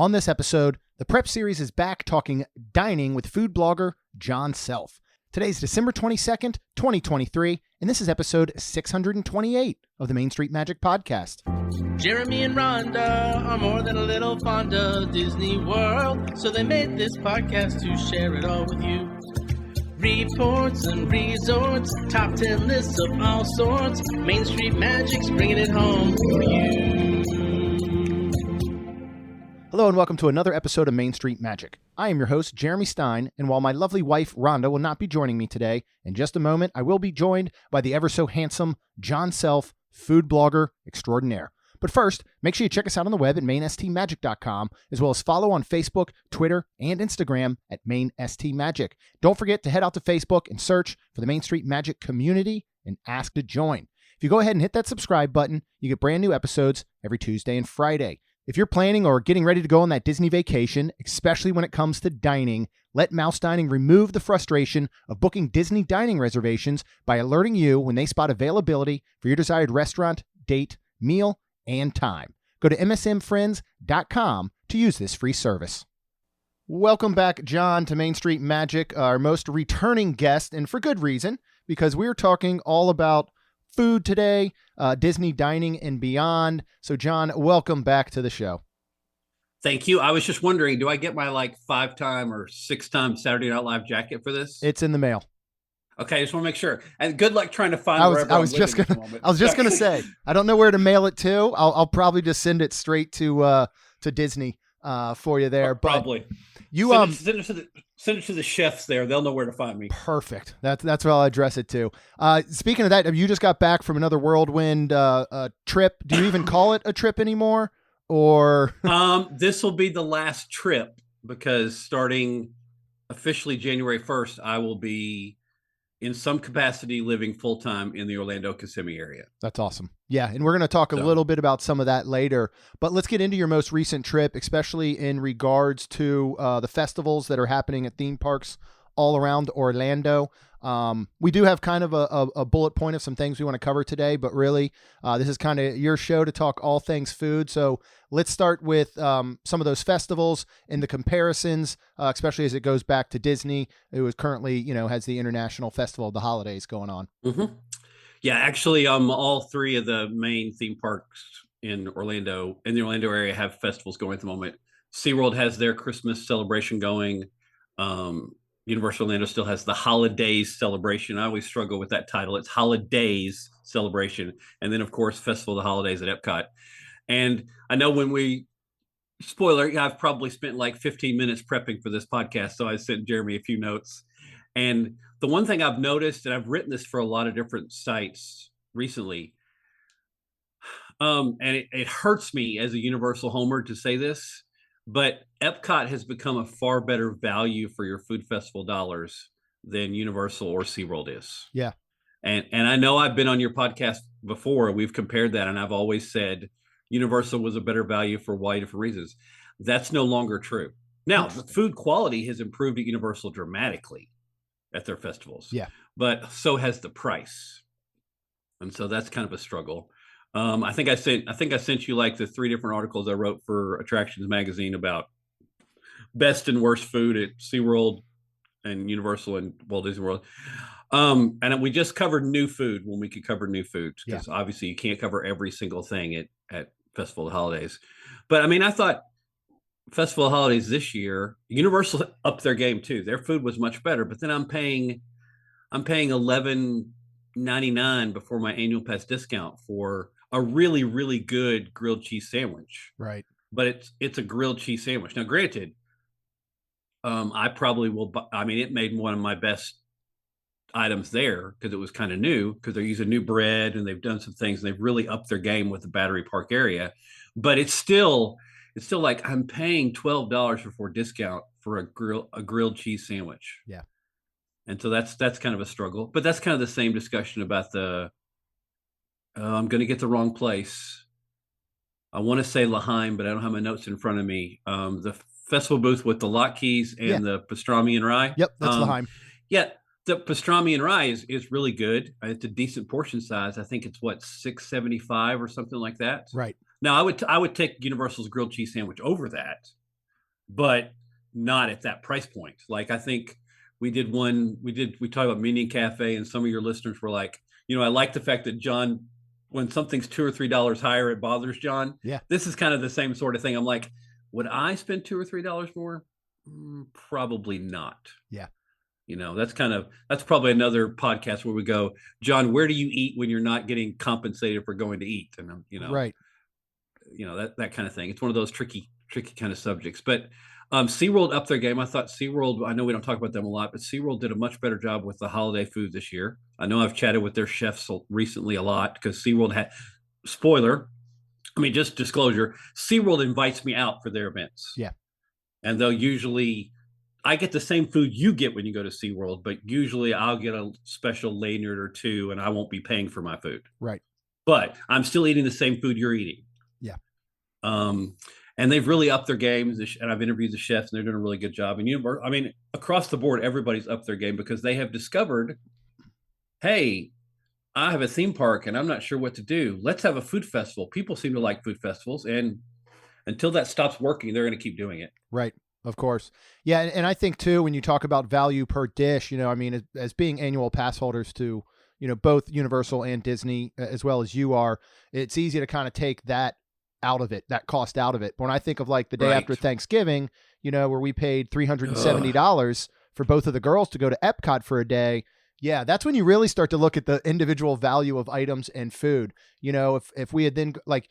On this episode, the Prep Series is back talking dining with food blogger Jon Self. Today's December 22nd, 2023, and this is episode 628 of the Main Street Magic Podcast. Jeremy and Rhonda are more than a little fond of Disney World, so they made this podcast to share it all with you. Reports and resorts, top 10 lists of all sorts, Main Street Magic's bringing it home for you. Hello and welcome to another episode of Main Street Magic. I am your host, Jeremy Stein, and while my lovely wife, Rhonda, will not be joining me today, in just a moment, I will be joined by the ever-so-handsome Jon Self, food blogger extraordinaire. But first, make sure you check us out on the web at mainstmagic.com, as well as follow on Facebook, Twitter, and Instagram at mainstmagic. Don't forget to head out to Facebook and search for the Main Street Magic community and ask to join. If you go ahead and hit that subscribe button, you get brand new episodes every Tuesday and Friday. If you're planning or getting ready to go on that Disney vacation, especially when it comes to dining, let Mouse Dining remove the frustration of booking Disney dining reservations by alerting you when they spot availability for your desired restaurant, date, meal, and time. Go to msmfriends.com to use this free service. Welcome back, Jon, to Main Street Magic, our most returning guest, and for good reason, because we're talking all about food today, Disney dining and beyond. So, Jon, welcome back to the show. Thank you. I was just wondering, do I get my 5-time or 6-time Saturday Night Live jacket for this? It's in the mail. Okay, I just want to make sure. And good luck trying to find I was just gonna say, I don't know where to mail it to. I'll probably just send it straight to Disney for you there. Probably. But you send it to the chefs there. They'll know where to find me. Perfect. That's where I'll address it to. Speaking of that, you just got back from another whirlwind trip. Do you even call it a trip anymore? Or this will be the last trip because starting officially January 1st, I will be in some capacity living full-time in the Orlando Kissimmee area. That's awesome. Yeah, and we're going to talk a little bit about some of that later. But let's get into your most recent trip, especially in regards to the festivals that are happening at theme parks all around Orlando. We do have kind of a bullet point of some things we want to cover today, but really this is kind of your show to talk all things food. So let's start with some of those festivals and the comparisons, especially as it goes back to Disney, who is currently, has the International Festival of the Holidays going on. Mm-hmm. Yeah, actually, all three of the main theme parks in the Orlando area have festivals going at the moment. SeaWorld has their Christmas celebration going. Universal Orlando still has the Holidays Celebration. I always struggle with that title. It's Holidays Celebration. And then, of course, Festival of the Holidays at Epcot. And I know spoiler, I've probably spent 15 minutes prepping for this podcast. So I sent Jeremy a few notes. And the one thing I've noticed, and I've written this for a lot of different sites recently, and it hurts me as a Universal homer to say this, but Epcot has become a far better value for your food festival dollars than Universal or SeaWorld is. Yeah. And I know I've been on your podcast before. We've compared that, and I've always said Universal was a better value for a wide different reasons. That's no longer true. Now, the food quality has improved at Universal dramatically at their festivals. Yeah. But so has the price. And so that's kind of a struggle. I think I sent you the 3 different articles I wrote for Attractions Magazine about best and worst food at SeaWorld and Universal and Walt Disney World. And we just covered new food when we could cover new food, because obviously you can't cover every single thing at Festival of the Holidays. But I thought Festival of Holidays this year, Universal upped their game too. Their food was much better, but then I'm paying $11.99 before my annual pass discount for a really, really good grilled cheese sandwich. Right. But it's a grilled cheese sandwich. Now, granted, I probably will. It made one of my best items there because it was kind of new, because they're using new bread and they've done some things and they've really upped their game with the Battery Park area. But it's still I'm paying $12 before discount for a grilled cheese sandwich. Yeah. And so that's kind of a struggle. But that's kind of the same discussion about I'm going to get the wrong place. I want to say L'Haim, but I don't have my notes in front of me. The festival booth with the latkes and the pastrami and rye. Yep, that's L'Haim. Yeah, the pastrami and rye is really good. It's a decent portion size. I think it's $6.75 or something like that. Right. Now I would take Universal's grilled cheese sandwich over that. but not at that price point. Like I think we talked about Mini Cafe, and some of your listeners were like, I like the fact that John, when something's $2 or $3 higher, it bothers John. Yeah. This is kind of the same sort of thing. I'm like, would I spend $2 or $3 more? Probably not. Yeah. That's probably another podcast where we go, John, where do you eat when you're not getting compensated for going to eat? And right. That kind of thing. It's one of those tricky kind of subjects. But SeaWorld upped their game. I thought SeaWorld, I know we don't talk about them a lot, but SeaWorld did a much better job with the holiday food this year. I know I've chatted with their chefs recently a lot because SeaWorld had, just disclosure, SeaWorld invites me out for their events. Yeah. And they'll usually, I get the same food you get when you go to SeaWorld, but usually I'll get a special lanyard or two and I won't be paying for my food. Right. But I'm still eating the same food you're eating. Yeah. And they've really upped their games, and I've interviewed the chefs, and they're doing a really good job. And across the board, everybody's upped their game because they have discovered, hey, I have a theme park, and I'm not sure what to do. Let's have a food festival. People seem to like food festivals, and until that stops working, they're going to keep doing it. Right. Of course. Yeah. And I think too, when you talk about value per dish, as being annual pass holders to, both Universal and Disney, as well as you are, it's easy to kind of take that out of it, that cost out of it. But when I think of like the day after Thanksgiving, where we paid $370 for both of the girls to go to Epcot for a day. Yeah. That's when you really start to look at the individual value of items and food. If we had then, like,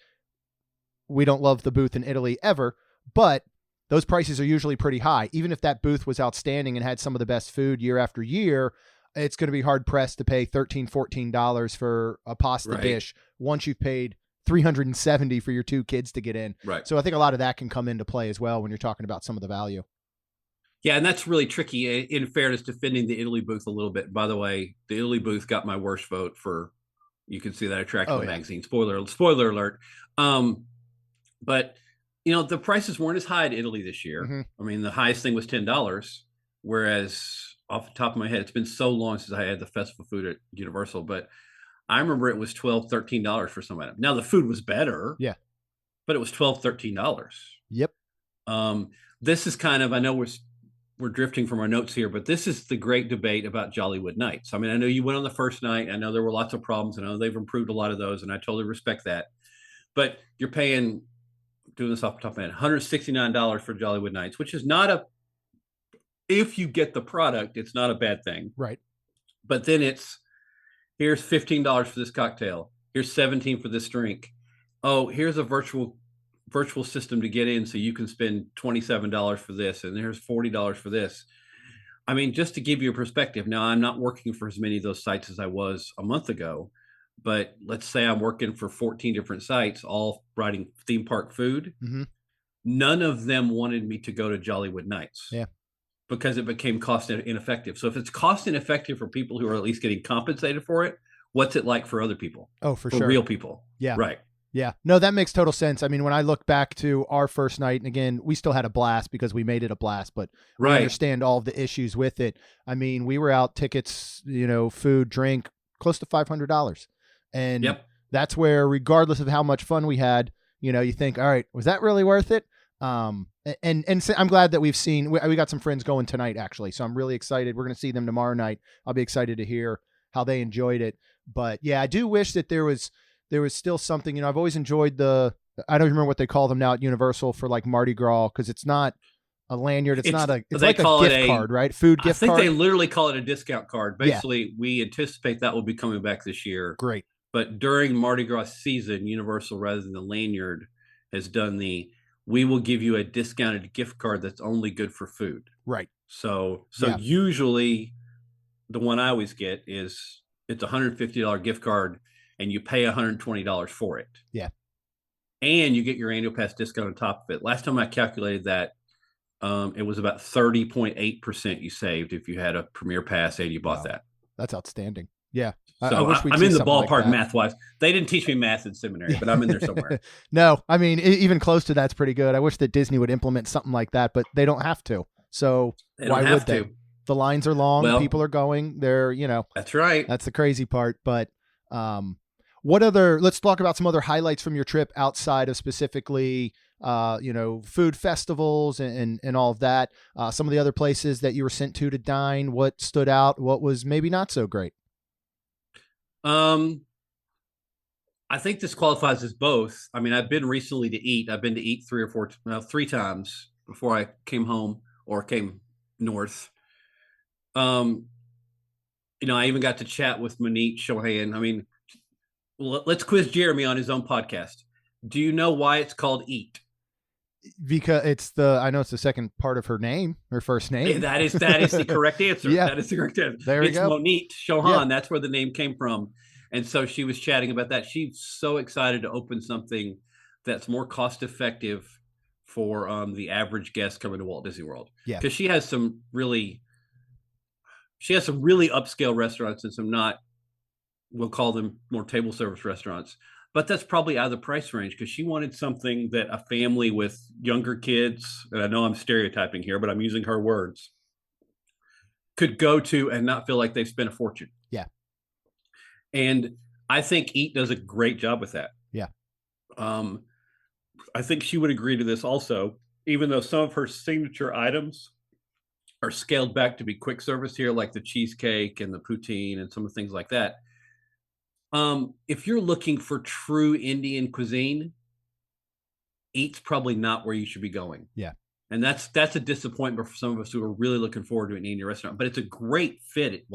we don't love the booth in Italy ever, but those prices are usually pretty high. Even if that booth was outstanding and had some of the best food year after year, it's going to be hard pressed to pay $13, $14 for a pasta dish once you've paid $370 for your two kids to get in. Right. So I think a lot of that can come into play as well when you're talking about some of the value. Yeah, and that's really tricky. In fairness, defending the Italy booth a little bit. By the way, the Italy booth got my worst vote for. You can see that Attractive magazine. Spoiler alert. But the prices weren't as high at Italy this year. Mm-hmm. I mean, the highest thing was $10, whereas off the top of my head, it's been so long since I had the festival food at Universal, but I remember it was $12, $13 for some item. Now the food was better. Yeah. But it was $12, $13. Yep. This is kind of, I know we're drifting from our notes here, but this is the great debate about Jollywood Nights. I mean, I know you went on the first night. I know there were lots of problems. I know they've improved a lot of those, and I totally respect that. But you're paying, doing this off the top of my head, $169 for Jollywood Nights, which is not if you get the product, it's not a bad thing. Right. But then here's $15 for this cocktail. Here's $17 for this drink. Oh, here's a virtual system to get in so you can spend $27 for this, and there's $40 for this. I mean, just to give you a perspective, now I'm not working for as many of those sites as I was a month ago, but let's say I'm working for 14 different sites, all writing theme park food. Mm-hmm. None of them wanted me to go to Jollywood Nights. Yeah. Because it became cost ineffective. So if it's cost ineffective for people who are at least getting compensated for it, what's it like for other people? Oh, for sure. Real people. Yeah. Right. Yeah. No, that makes total sense. I mean, when I look back to our first night, and again, we still had a blast because we made it a blast, but we understand all of the issues with it. I mean, we were out tickets, food, drink, close to $500. And that's where, regardless of how much fun we had, you think, all right, was that really worth it? And so I'm glad that we've seen, we got some friends going tonight, actually. So I'm really excited. We're going to see them tomorrow night. I'll be excited to hear how they enjoyed it. But yeah, I do wish that there was still something, I've always enjoyed I don't remember what they call them now at Universal for like Mardi Gras. Cause it's not a lanyard. It's like a gift card, right? Food gift card. I think they literally call it a discount card. Basically, we anticipate that will be coming back this year. Great. But during Mardi Gras season, Universal, rather than the lanyard, has done we will give you a discounted gift card that's only good for food. Right. So usually the one I always get it's a $150 gift card and you pay $120 for it. Yeah. And you get your annual pass discount on top of it. Last time I calculated that, it was about 30.8% you saved if you had a Premier Pass and you bought that. That's outstanding. Yeah. So I wish I'm in the ballpark math-wise. They didn't teach me math in seminary, but I'm in there somewhere. No, I mean, even close to that's pretty good. I wish that Disney would implement something like that, but they don't have to. So why would they? The lines are long. People are going. They're, That's right. That's the crazy part. But let's talk about some other highlights from your trip outside of specifically food festivals and all of that. Some of the other places that you were sent to dine, what stood out, what was maybe not so great? I think this qualifies as both. I mean, I've been recently to eat. I've been to eat three times before I came home or came north. I even got to chat with Manish Shohan. I mean, let's quiz Jeremy on his own podcast. Do you know why it's called Eat? Because I know it's the second part of her name, her first name. That is the correct answer. Yeah. That is the correct answer. There we go. Monique Shohan. Yeah. That's where the name came from. And so she was chatting about that. She's so excited to open something that's more cost effective for the average guest coming to Walt Disney World. Yeah. Because she has some really upscale restaurants and some not, we'll call them more table service restaurants. But that's probably out of the price range because she wanted something that a family with younger kids, and I know I'm stereotyping here, but I'm using her words, could go to and not feel like they've spent a fortune. Yeah. And I think Eat does a great job with that. Yeah. I think she would agree to this also, even though some of her signature items are scaled back to be quick service here, like the cheesecake and the poutine and some of the things like that. If you're looking for true Indian cuisine, Eat's probably not where you should be going. Yeah. And that's a disappointment for some of us who are really looking forward to an Indian restaurant. But it's a great fit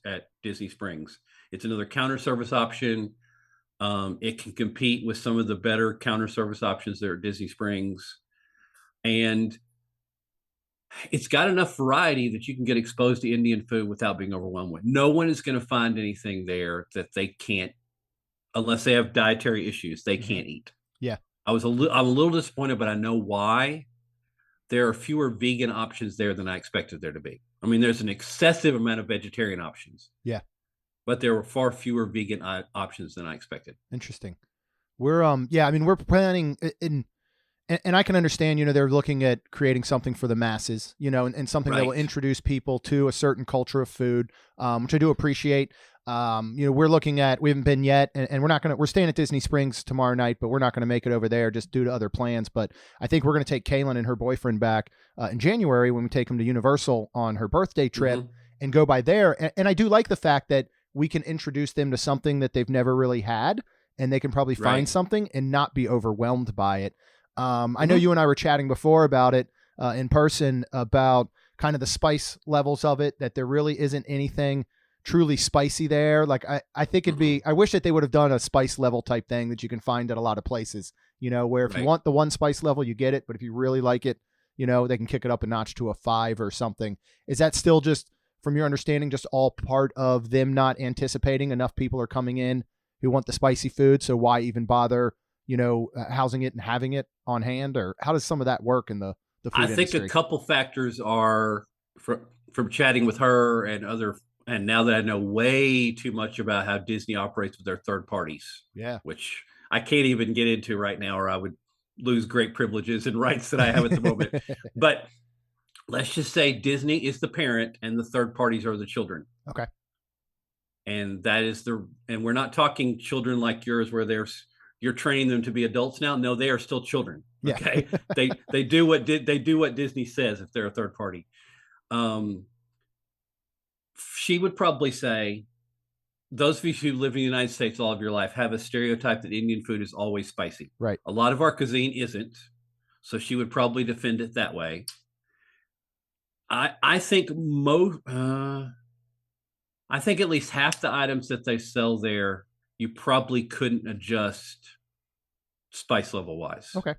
at Disney Springs. It's another counter service option. It can compete with some of the better counter service options there at Disney Springs. And it's got enough variety that you can get exposed to Indian food without being overwhelmed with. No one is going to find anything there that they can't, unless they have dietary issues, they can't eat. Yeah. I'm a little disappointed, but I know why. There are fewer vegan options there than I expected there to be. I mean, there's an excessive amount of vegetarian options. Yeah. But there were far fewer vegan options than I expected. Interesting. We're we're planning and I can understand, they're looking at creating something for the masses, and something that will introduce people to a certain culture of food, which I do appreciate. We're looking at, we haven't been yet, and we're staying at Disney Springs tomorrow night, but we're not going to make it over there just due to other plans. But I think we're going to take Kaylin and her boyfriend back in January when we take them to Universal on her birthday trip and go by there. And I do like the fact that we can introduce them to something that they've never really had, and they can probably find something and not be overwhelmed by it. I know you and I were chatting before about it in person about kind of the spice levels of it, that there really isn't anything truly spicy there. Like I think I wish that they would have done a spice level type thing that you can find at a lot of places, where if you want the one spice level, you get it. But if you really like it, they can kick it up a notch to a 5 or something. Is that still just, from your understanding, just all part of them not anticipating enough people are coming in who want the spicy food? So why even bother, housing it and having it on hand? Or how does some of that work in the food industry? I think a couple factors are from chatting with her and now that I know way too much about how Disney operates with their third parties, which I can't even get into right now, or I would lose great privileges and rights that I have at the moment. But let's just say Disney is the parent and the third parties are the children. Okay. And that is and we're not talking children like yours where you're training them to be adults now. No, they are still children. Yeah. Okay. they do what Disney says if they're a third party. She would probably say, those of you who live in the United States all of your life have a stereotype that Indian food is always spicy. Right. A lot of our cuisine isn't. So she would probably defend it that way. I think I think at least half the items that they sell there, you probably couldn't adjust spice level wise. Okay.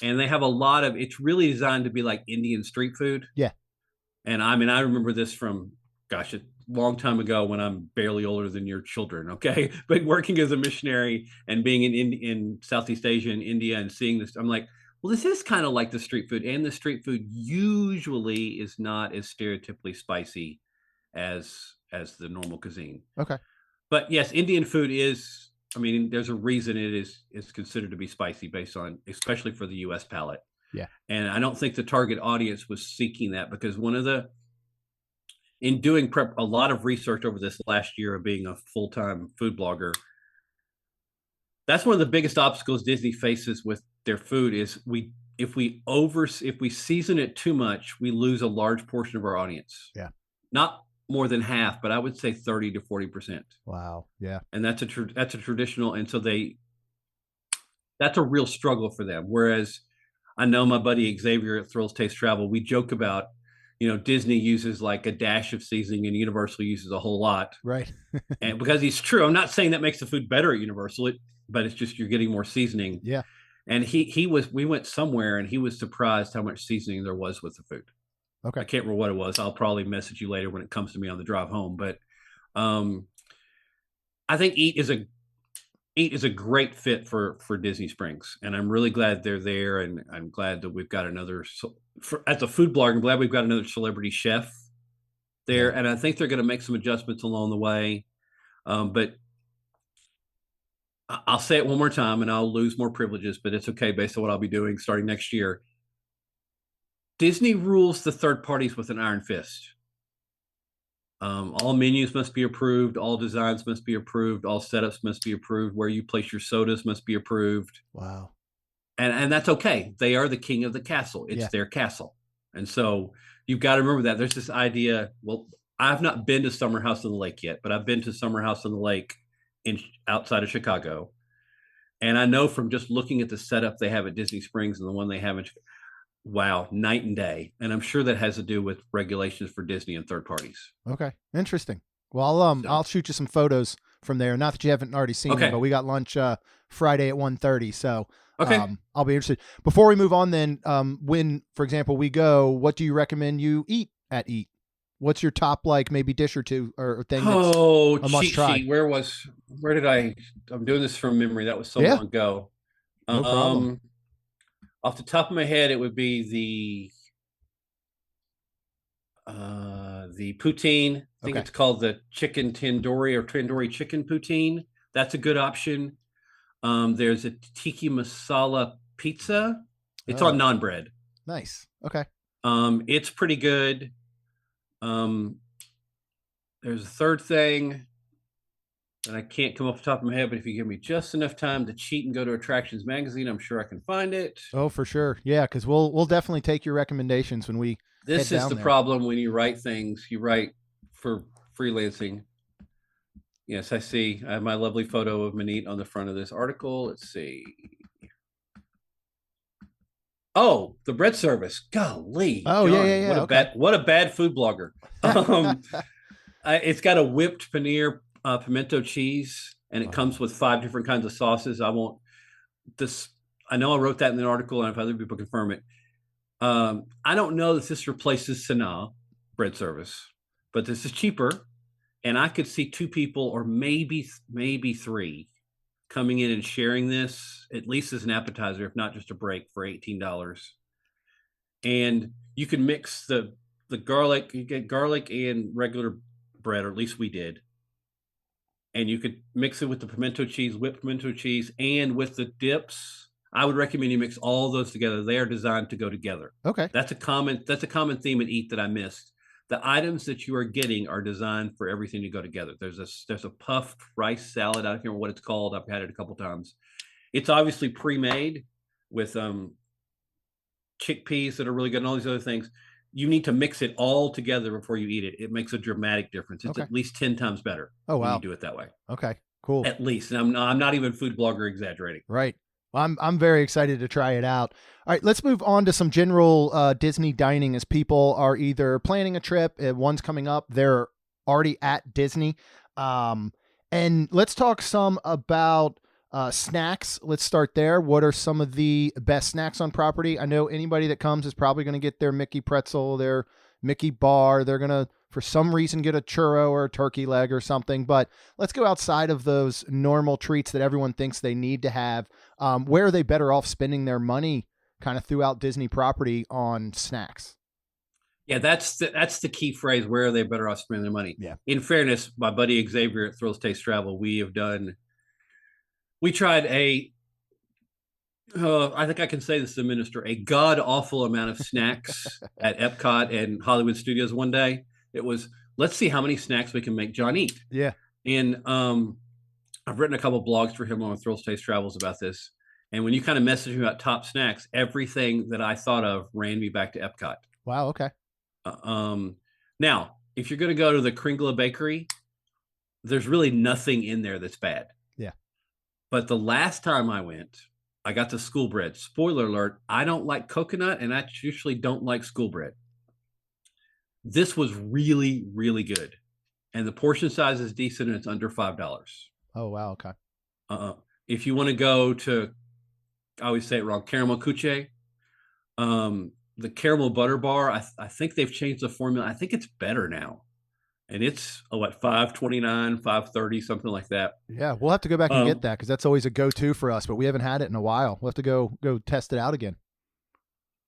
And they have it's really designed to be like Indian street food. Yeah. And I mean, I remember this from, gosh, a long time ago when I'm barely older than your children. Okay. But working as a missionary and being in Southeast Asia and India and seeing this, I'm like, well, this is kind of like the street food, and the street food usually is not as stereotypically spicy as the normal cuisine. Okay. But yes, Indian food is, I mean, there's a reason it is considered to be spicy based on, especially for the US palate. Yeah. And I don't think the target audience was seeking that, because in doing a lot of research over this last year of being a full-time food blogger, that's one of the biggest obstacles Disney faces with their food is if we season it too much, we lose a large portion of our audience. Yeah. Not more than half, but I would say 30 to 40%. Wow. Yeah. And that's a traditional, and so that's a real struggle for them. Whereas I know my buddy Xavier at Thrills Taste Travel, we joke about, Disney uses like a dash of seasoning and Universal uses a whole lot. Right. And because it's true, I'm not saying that makes the food better at Universal, but it's just you're getting more seasoning. Yeah. And we went somewhere and he was surprised how much seasoning there was with the food. Okay. I can't remember what it was. I'll probably message you later when it comes to me on the drive home. But I think Eat is a great fit for Disney Springs, and I'm really glad they're there. And I'm glad that we've got another as a food blogger. I'm glad we've got another celebrity chef there, and I think they're going to make some adjustments along the way. But I'll say it one more time, and I'll lose more privileges, but it's okay based on what I'll be doing starting next year. Disney rules the third parties with an iron fist. All menus must be approved. All designs must be approved. All setups must be approved. Where you place your sodas must be approved. Wow. And that's okay. They are the king of the castle. It's their castle. And so you've got to remember that. There's this idea, well, I've not been to Summer House on the Lake yet, but I've been to Summer House on the Lake outside of Chicago. And I know from just looking at the setup they have at Disney Springs and the one they have in Chicago, wow, night and day. And I'm sure that has to do with regulations for Disney and third parties. Okay. Interesting. Well, I'll shoot you some photos from there. Not that you haven't already seen them, but we got lunch Friday at 1:30. So I'll be interested. Before we move on then, when, for example, we go, what do you recommend you eat at Eat? What's your top, like, maybe dish or two or thing that's a must try? I'm doing this from memory. That was so long ago. No problem. Off the top of my head, it would be the poutine. I think it's called the chicken tandoori or tandoori chicken poutine. That's a good option. There's a tiki masala pizza. It's on naan bread. Nice. Okay. It's pretty good. There's a third thing that I can't come off the top of my head, but if you give me just enough time to cheat and go to Attractions Magazine, I'm sure I can find it. Oh, for sure. Yeah, because we'll definitely take your recommendations when we This is the problem when you write things. You write for freelancing. Yes, I see. I have my lovely photo of Manit on the front of this article. Let's see. Oh, the bread service. Golly. Oh, John, yeah. What a bad food blogger. It's got a whipped paneer pimento cheese, and it comes with 5 different kinds of sauces. I know I wrote that in the article, and if other people confirm it. I don't know that this replaces Sanaa bread service, but this is cheaper, and I could see 2 people or maybe 3 coming in and sharing this, at least as an appetizer, if not just a break, for $18. And you can mix the garlic. You get garlic and regular bread, or at least we did. And you could mix it with the pimento cheese, whipped pimento cheese, and with the dips. I would recommend you mix all those together. They are designed to go together. Okay. That's a common theme at Eat that I missed. The items that you are getting are designed for everything to go together. There's a puffed rice salad. I don't remember what it's called. I've had it a couple times. It's obviously pre-made with chickpeas that are really good and all these other things. You need to mix it all together before you eat it. It makes a dramatic difference. It's at least 10 times better. Oh, wow. When you do it that way. Okay, cool. At least. And I'm not even food blogger exaggerating. Right. Well, I'm very excited to try it out. All right, let's move on to some general Disney dining as people are either planning a trip, one's coming up, they're already at Disney. And let's talk some about snacks. Let's start there. What are some of the best snacks on property? I know anybody that comes is probably going to get their Mickey pretzel, their Mickey bar. They're going to, for some reason, get a churro or a turkey leg or something. But let's go outside of those normal treats that everyone thinks they need to have. Where are they better off spending their money kind of throughout Disney property on snacks? Yeah, that's the key phrase. Where are they better off spending their money? Yeah. In fairness, my buddy Xavier at Thrills Taste Travel, we tried I think I can say this to the minister, a god awful amount of snacks at Epcot and Hollywood Studios one day. It was, let's see how many snacks we can make John eat. Yeah. And I've written a couple blogs for him on Thrills Taste Travels about this. And when you kind of messaged me about top snacks, everything that I thought of ran me back to Epcot. Wow. Okay. Uh, Um, Now, if you're going to go to the Kringla Bakery, there's really nothing in there that's bad. Yeah. But the last time I went, I got the school bread. Spoiler alert, I don't like coconut and I usually don't like school bread. This was really, really good. And the portion size is decent and it's under $5. Oh, wow. Okay. If you want to go to, I always say it wrong, caramel cuche, the caramel butter bar, I think they've changed the formula. I think it's better now. And it's what, $5.29, $5.30, something like that. Yeah, we'll have to go back and get that because that's always a go-to for us, but we haven't had it in a while. We'll have to go test it out again.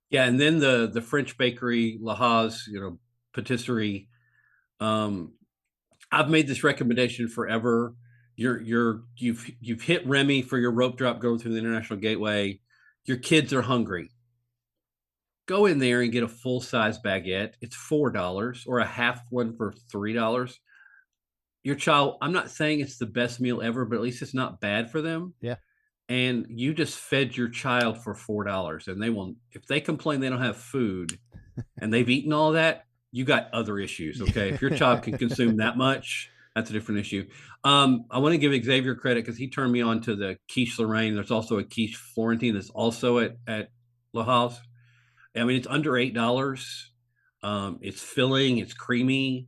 Yeah, and then the French bakery, La Haze, patisserie. I've made this recommendation forever. You've hit Remy for your rope drop going through the International Gateway. Your kids are hungry. Go in there and get a full-size baguette. It's $4 or a half one for $3. Your child, I'm not saying it's the best meal ever, but at least it's not bad for them. Yeah. And you just fed your child for $4 and they will, if they complain they don't have food and they've eaten all that, you got other issues. Okay. If your child can consume that much, that's a different issue. I want to give Xavier credit because he turned me on to the quiche Lorraine. There's also a quiche Florentine that's also at La Haze. I mean, it's under $8. It's filling, it's creamy.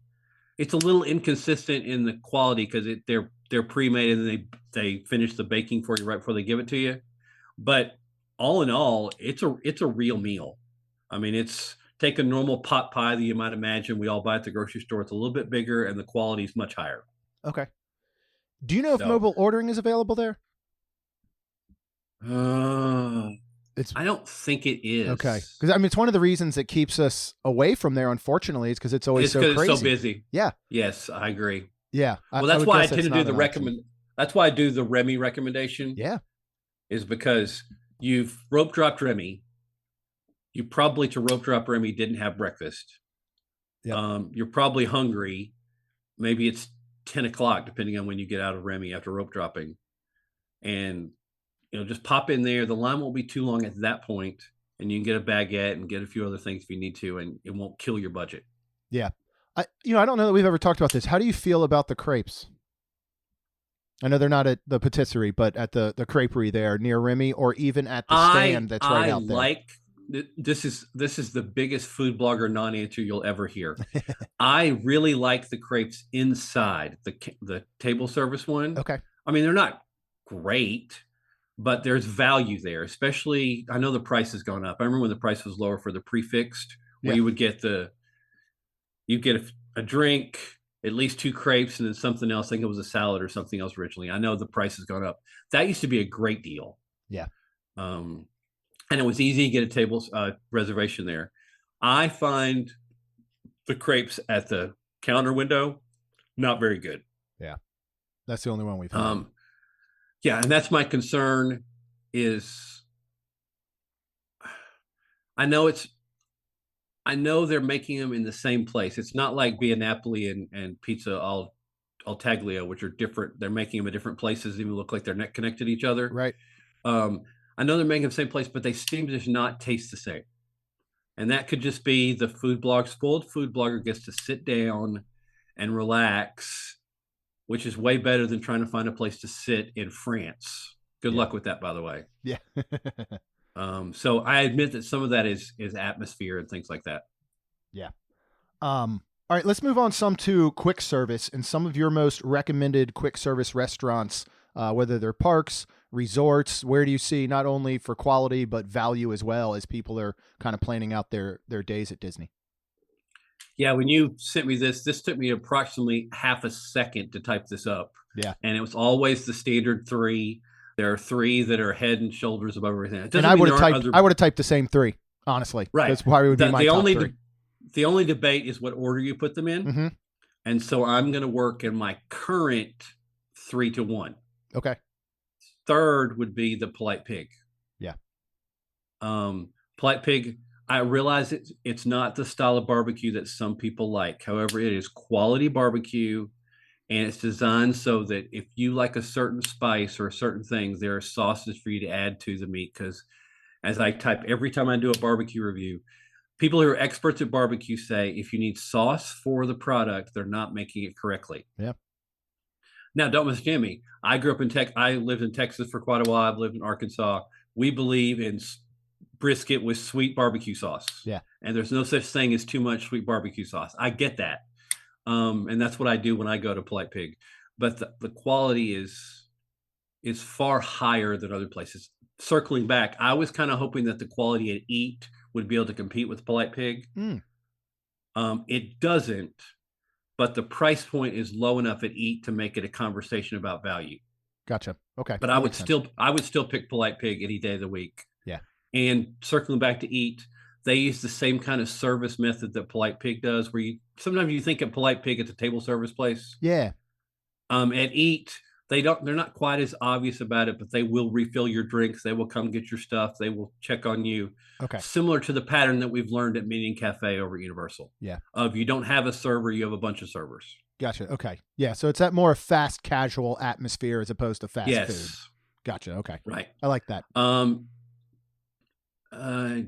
It's a little inconsistent in the quality because they're pre-made and then they finish the baking for you right before they give it to you. But all in all, it's a real meal. I mean, it's take a normal pot pie that you might imagine we all buy at the grocery store. It's a little bit bigger and the quality is much higher. Okay. Do you know if mobile ordering is available there? I don't think it is. Okay. Because I mean, it's one of the reasons it keeps us away from there, unfortunately, is because it's always so crazy. It's so busy. Yeah. Yes, I agree. Yeah. Well, that's why I tend to do the that's why I do the Remy recommendation. Yeah. Is because you've rope dropped Remy. You probably to rope drop Remy didn't have breakfast. Yeah. You're probably hungry. Maybe it's 10 o'clock, depending on when you get out of Remy after rope dropping. And just pop in there. The line won't be too long at that point, and you can get a baguette and get a few other things if you need to, and it won't kill your budget. Yeah. I don't know that we've ever talked about this. How do you feel about the crepes? I know they're not at the patisserie, but at the creperie there near Remy, or even at the stand that's right out there. This is the biggest food blogger non-answer you'll ever hear. I really like the crepes inside the table service one. Okay. I mean, they're not great, but there's value there, especially, I know the price has gone up. I remember when the price was lower for the prefixed, where you would get a drink, at least 2 crepes, and then something else. I think it was a salad or something else originally. I know the price has gone up. That used to be a great deal. Yeah. And it was easy to get a table reservation there. I find the crepes at the counter window not very good. Yeah. That's the only one we've had. Yeah, and that's my concern is I know they're making them in the same place. It's not like Via Napoli and Pizza al Taglio, which are different. They're making them at different places, even look like they're not connected to each other. Right. I know they're making them the same place, but they seem to just not taste the same. And that could just be the spoiled food blogger gets to sit down and relax, which is way better than trying to find a place to sit in France. Good luck with that, by the way. Yeah. So I admit that some of that is atmosphere and things like that. Yeah. All right, let's move on to quick service and some of your most recommended quick service restaurants, whether they're parks, resorts. Where do you see not only for quality, but value as well as people are kind of planning out their days at Disney? Yeah, when you sent me this took me approximately half a second to type this up. Yeah. And it was always the standard 3. There are 3 that are head and shoulders above everything. And I would have typed the same 3, honestly. Right. That's probably would be my top 3. The only debate is what order you put them in. Mm-hmm. And so I'm going to work in my current 3 to 1. Okay. Third would be the Polite Pig. Yeah. Polite Pig, I realize it's not the style of barbecue that some people like. However, it is quality barbecue. and it's designed so that if you like a certain spice or certain things, there are sauces for you to add to the meat. Because as I type every time I do a barbecue review, people who are experts at barbecue say if you need sauce for the product, they're not making it correctly. Yeah. Now, don't mistake me. I grew up in I lived in Texas for quite a while. I've lived in Arkansas. We believe in brisket with sweet barbecue sauce. Yeah. And there's no such thing as too much sweet barbecue sauce. I get that. And that's what I do when I go to Polite Pig. But the quality is far higher than other places. Circling back, I was kind of hoping that the quality at Eat would be able to compete with Polite Pig. It doesn't, but the price point is low enough at Eat to make it a conversation about value. Gotcha. Okay. But I would still pick Polite Pig any day of the week. Yeah. And circling back to Eat, they use the same kind of service method that Polite Pig does, where sometimes you think of Polite Pig at the table service place. Yeah. At Eat, they're not quite as obvious about it, but they will refill your drinks. They will come get your stuff. They will check on you. Okay. Similar to the pattern that we've learned at Minion Cafe over at Universal. Yeah. Of you don't have a server, you have a bunch of servers. Gotcha. Okay. Yeah. So it's that more fast casual atmosphere as opposed to fast food. Gotcha. Okay. Right. I like that.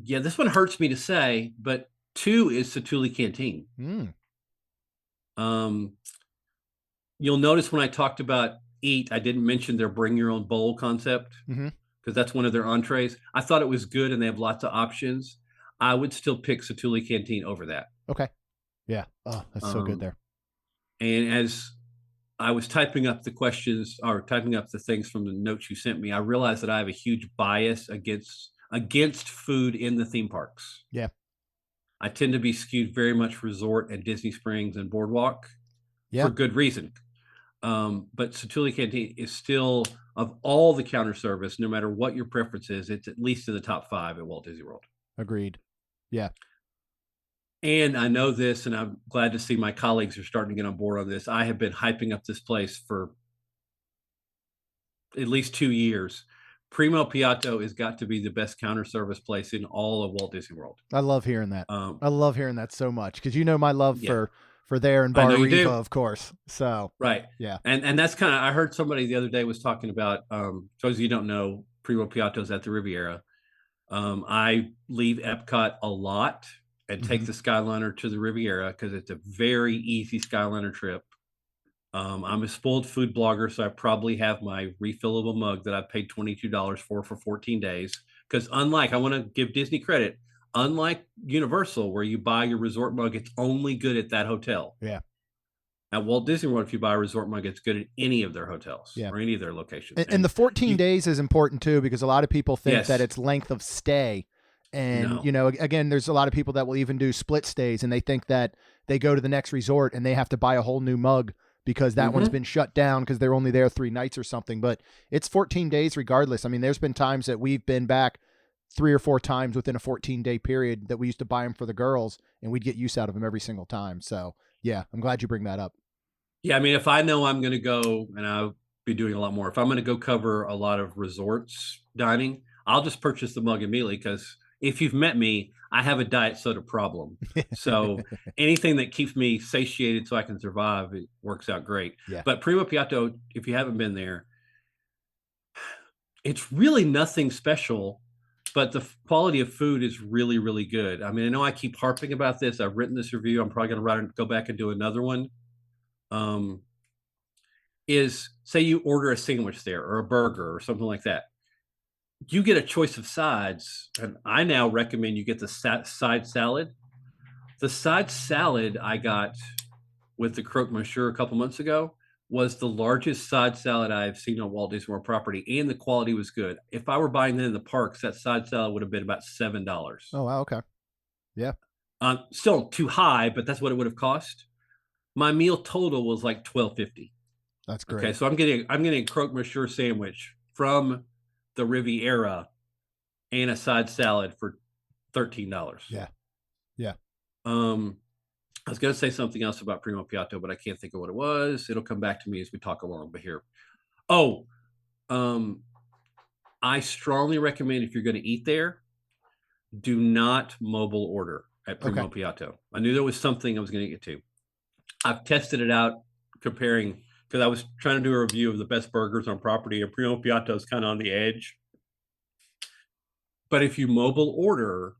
Yeah, this one hurts me to say, but 2 is Satuli Canteen. You'll notice when I talked about Eat, I didn't mention their bring your own bowl concept because that's one of their entrees. I thought it was good and they have lots of options. I would still pick Satuli Canteen over that. Okay. Yeah. Oh, that's so good there. And as I was typing up the questions or typing up the things from the notes you sent me, I realized that I have a huge bias against food in the theme parks. Yeah. I tend to be skewed very much resort and Disney Springs and Boardwalk for good reason. But Satuli Canteen is still, of all the counter service, no matter what your preference is, it's at least in the top 5 at Walt Disney World. Agreed. Yeah. And I know this, and I'm glad to see my colleagues are starting to get on board on this. I have been hyping up this place for at least 2 years. Primo Piatto has got to be the best counter service place in all of Walt Disney World. I love hearing that. I love hearing that so much because you know my love for there and Bar Riva, of course. So right, yeah, and that's kind of, I heard somebody the other day was talking about. So as you don't know, Primo Piatto's at the Riviera. I leave Epcot a lot and take the Skyliner to the Riviera because it's a very easy Skyliner trip. I'm a spoiled food blogger, so I probably have my refillable mug that I paid $22 for 14 days. Because I want to give Disney credit, unlike Universal, where you buy your resort mug, it's only good at that hotel. Yeah. At Walt Disney World, if you buy a resort mug, it's good at any of their hotels or any of their locations. And the 14 days is important too, because a lot of people think that it's length of stay. And, you know, again, there's a lot of people that will even do split stays and they think that they go to the next resort and they have to buy a whole new mug because that one's been shut down because they're only there 3 nights or something. But it's 14 days regardless. I mean, there's been times that we've been back 3 or 4 times within a 14-day period that we used to buy them for the girls, and we'd get use out of them every single time. So, yeah, I'm glad you bring that up. Yeah, I mean, if I know I'm going to go, and I'll be doing a lot more, if I'm going to go cover a lot of resorts dining, I'll just purchase the mug immediately because if you've met me, I have a diet soda problem. So anything that keeps me satiated so I can survive, it works out great. Yeah. But Primo Piatto, if you haven't been there, it's really nothing special, but the quality of food is really, really good. I mean, I know I keep harping about this. I've written this review. I'm probably going to go back and do another one. Is say you order a sandwich there or a burger or something like that. You get a choice of sides, and I now recommend you get the side salad. The side salad I got with the croque monsieur a couple months ago was the largest side salad I've seen on Walt Disney World property, and the quality was good. If I were buying that in the parks, that side salad would have been about $7. Oh, wow, okay. Yeah. Still too high, but that's what it would have cost. My meal total was like $12.50. That's great. Okay, so I'm getting a croque monsieur sandwich from the Riviera and a side salad for $13. Yeah. Yeah. I was going to say something else about Primo Piatto, but I can't think of what it was. It'll come back to me as we talk along. But here, I strongly recommend if you're going to eat there, do not mobile order at Primo Piatto. I knew there was something I was going to get to. I've tested it out comparing because I was trying to do a review of the best burgers on property, and Primo Piatto is kind of on the edge. But if you mobile order,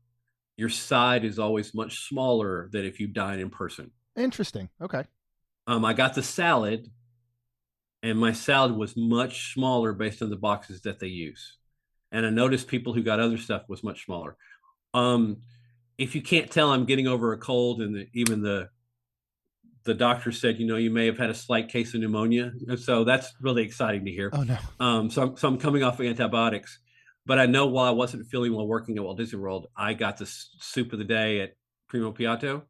your side is always much smaller than if you dine in person. Interesting. Okay. I got the salad, and my salad was much smaller based on the boxes that they use. And I noticed people who got other stuff was much smaller. If you can't tell, I'm getting over a cold, and even the doctor said, you may have had a slight case of pneumonia. And so that's really exciting to hear. Oh no. So I'm coming off of antibiotics, but I know while I wasn't feeling well working at Walt Disney World, I got the soup of the day at Primo Piatto.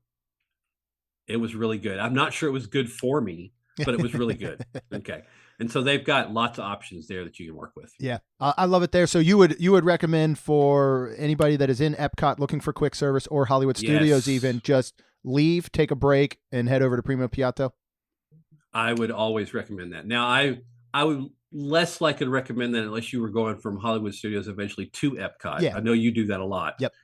It was really good. I'm not sure it was good for me, but it was really good. Okay. And so they've got lots of options there that you can work with. Yeah, I love it there. So you would recommend for anybody that is in Epcot looking for quick service or Hollywood Studios, even just leave, take a break, and head over to Primo Piatto? I would always recommend that. Now, I would less likely to recommend that unless you were going from Hollywood Studios eventually to Epcot. Yeah. I know you do that a lot. Yep.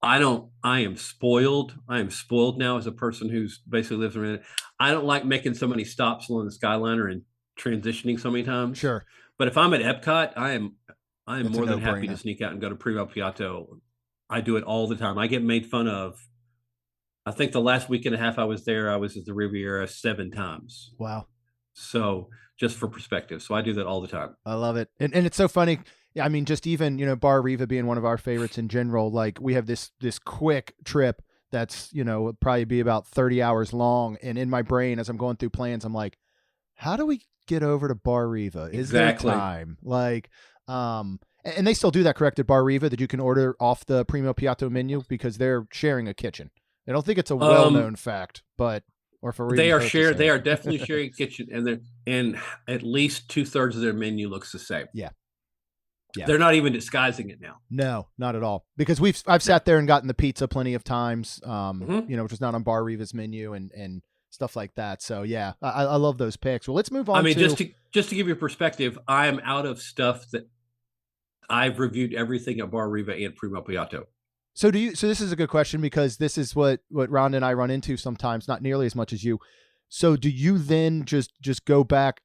I am spoiled. I am spoiled now as a person who's basically lives around it. I don't like making so many stops along the Skyliner and transitioning so many times. Sure. But if I'm at Epcot, I am That's more a than happy no-brainer. to sneak out and go to Primo Piatto. I do it all the time. I get made fun of. I think the last week and a half I was there, I was at the Riviera 7 times. Wow. So just for perspective. So I do that all the time. I love it. And it's so funny. I mean, just even, Bar Riva being one of our favorites in general, like we have this quick trip that's, probably be about 30 hours long. And in my brain, as I'm going through plans, I'm like, how do we get over to Bar Riva? Is Exactly. there time? Like, and they still do that, correct, at Bar Riva, that you can order off the Primo Piatto menu because they're sharing a kitchen. I don't think it's a well-known fact, but or for they are shared. They are definitely sharing a kitchen, and at least 2/3 of their menu looks the same. Yeah. They're not even disguising it now. No, not at all. Because I've sat there and gotten the pizza plenty of times, which is not on Bar Riva's menu and stuff like that. So yeah, I love those picks. Well, let's move on. just to give you perspective, I am out of stuff that I've reviewed everything at Bar Riva and Primo Piatto. So this is a good question because this is what Rhonda and I run into sometimes, not nearly as much as you. So do you then just go back,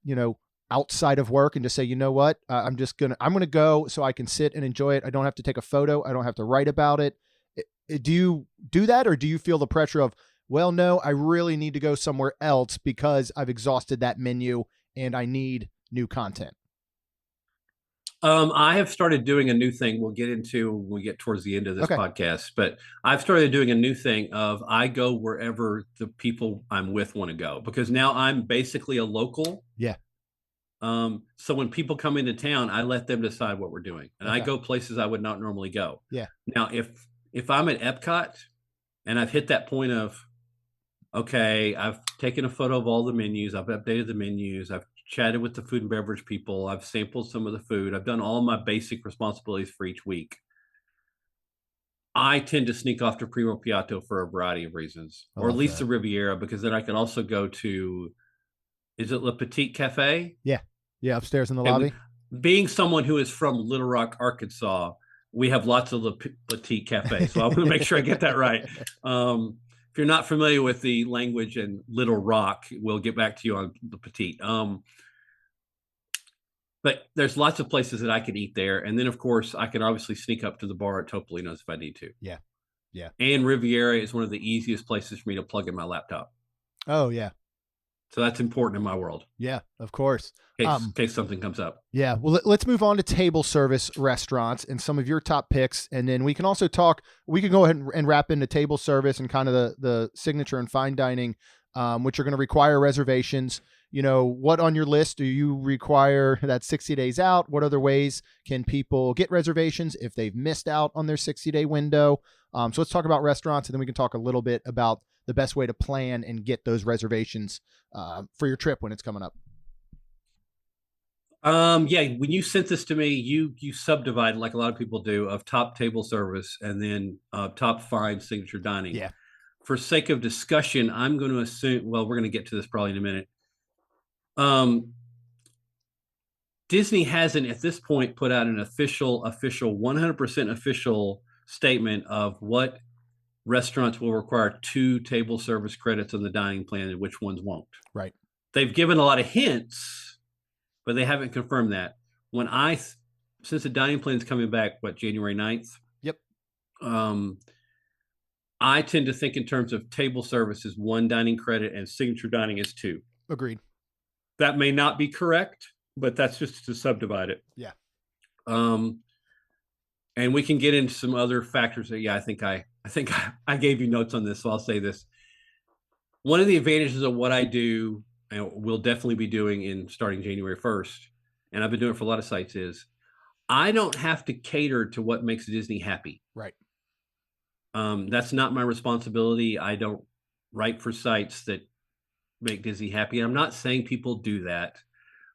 outside of work and just say, you know what, I'm going to go so I can sit and enjoy it. I don't have to take a photo. I don't have to write about it. Do you do that? Or do you feel the pressure of, well, no, I really need to go somewhere else because I've exhausted that menu and I need new content? I have started doing a new thing we'll get into when we get towards the end of this podcast, but I've started doing a new thing of I go wherever the people I'm with want to go, because now I'm basically a local. Yeah. So when people come into town, I let them decide what we're doing, and I go places I would not normally go. Yeah. Now, if I'm at Epcot and I've hit that point of, okay, I've taken a photo of all the menus, I've updated the menus, I've chatted with the food and beverage people, I've sampled some of the food, I've done all my basic responsibilities for each week, I tend to sneak off to Primo Piatto for a variety of reasons, or at least the Riviera, because then I can also go to, is it Le Petit Cafe? Yeah, upstairs in the lobby. Being someone who is from Little Rock, Arkansas, we have lots of Le Petit Cafe, so I want to make sure I get that right. If you're not familiar with the language in Little Rock, we'll get back to you on the Petit. But there's lots of places that I could eat there. And then, of course, I can obviously sneak up to the bar at Topolino's if I need to. Yeah. Yeah. And Riviera is one of the easiest places for me to plug in my laptop. Oh, yeah. So that's important in my world. Yeah, of course. In case something comes up. Yeah. Well, let's move on to table service restaurants and some of your top picks. And then we can also we can go ahead and wrap into table service and kind of the signature and fine dining, which are going to require reservations. What on your list do you require that 60 days out? What other ways can people get reservations if they've missed out on their 60-day window? So let's talk about restaurants, and then we can talk a little bit about the best way to plan and get those reservations for your trip when it's coming up. When you sent this to me, you subdivide, like a lot of people do, of top table service and then top fine signature dining. Yeah. For sake of discussion, I'm going to assume, well, we're going to get to this probably in a minute. Disney hasn't at this point put out an official 100% official statement of what restaurants will require 2 table service credits on the dining plan and which ones won't. Right. they've given a lot of hints, but they haven't confirmed that. Since the dining plan is coming back, January 9th? Yep. I tend to think in terms of table service is 1 dining credit and signature dining is 2. Agreed. That may not be correct, but that's just to subdivide it. Yeah. And we can get into some other factors that, I think I gave you notes on this, so I'll say this. One of the advantages of what I do, and we'll definitely be doing in starting January 1st, and I've been doing it for a lot of sites, is I don't have to cater to what makes Disney happy. Right. That's not my responsibility. I don't write for sites that make Disney happy. I'm not saying people do that,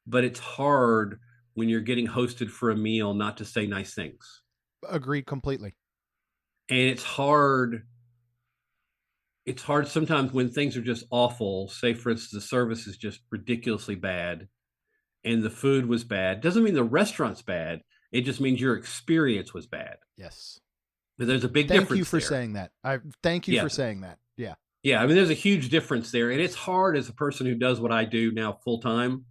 but it's hard when you're getting hosted for a meal not to say nice things. Agreed completely. And it's hard sometimes when things are just awful. Say, for instance, the service is just ridiculously bad and the food was bad. Doesn't mean the restaurant's bad. It just means your experience was bad. Yes. But there's a big difference. Thank you for there. saying that. Thank you for saying that. Yeah. Yeah. I mean, there's a huge difference there. And it's hard as a person who does what I do now full time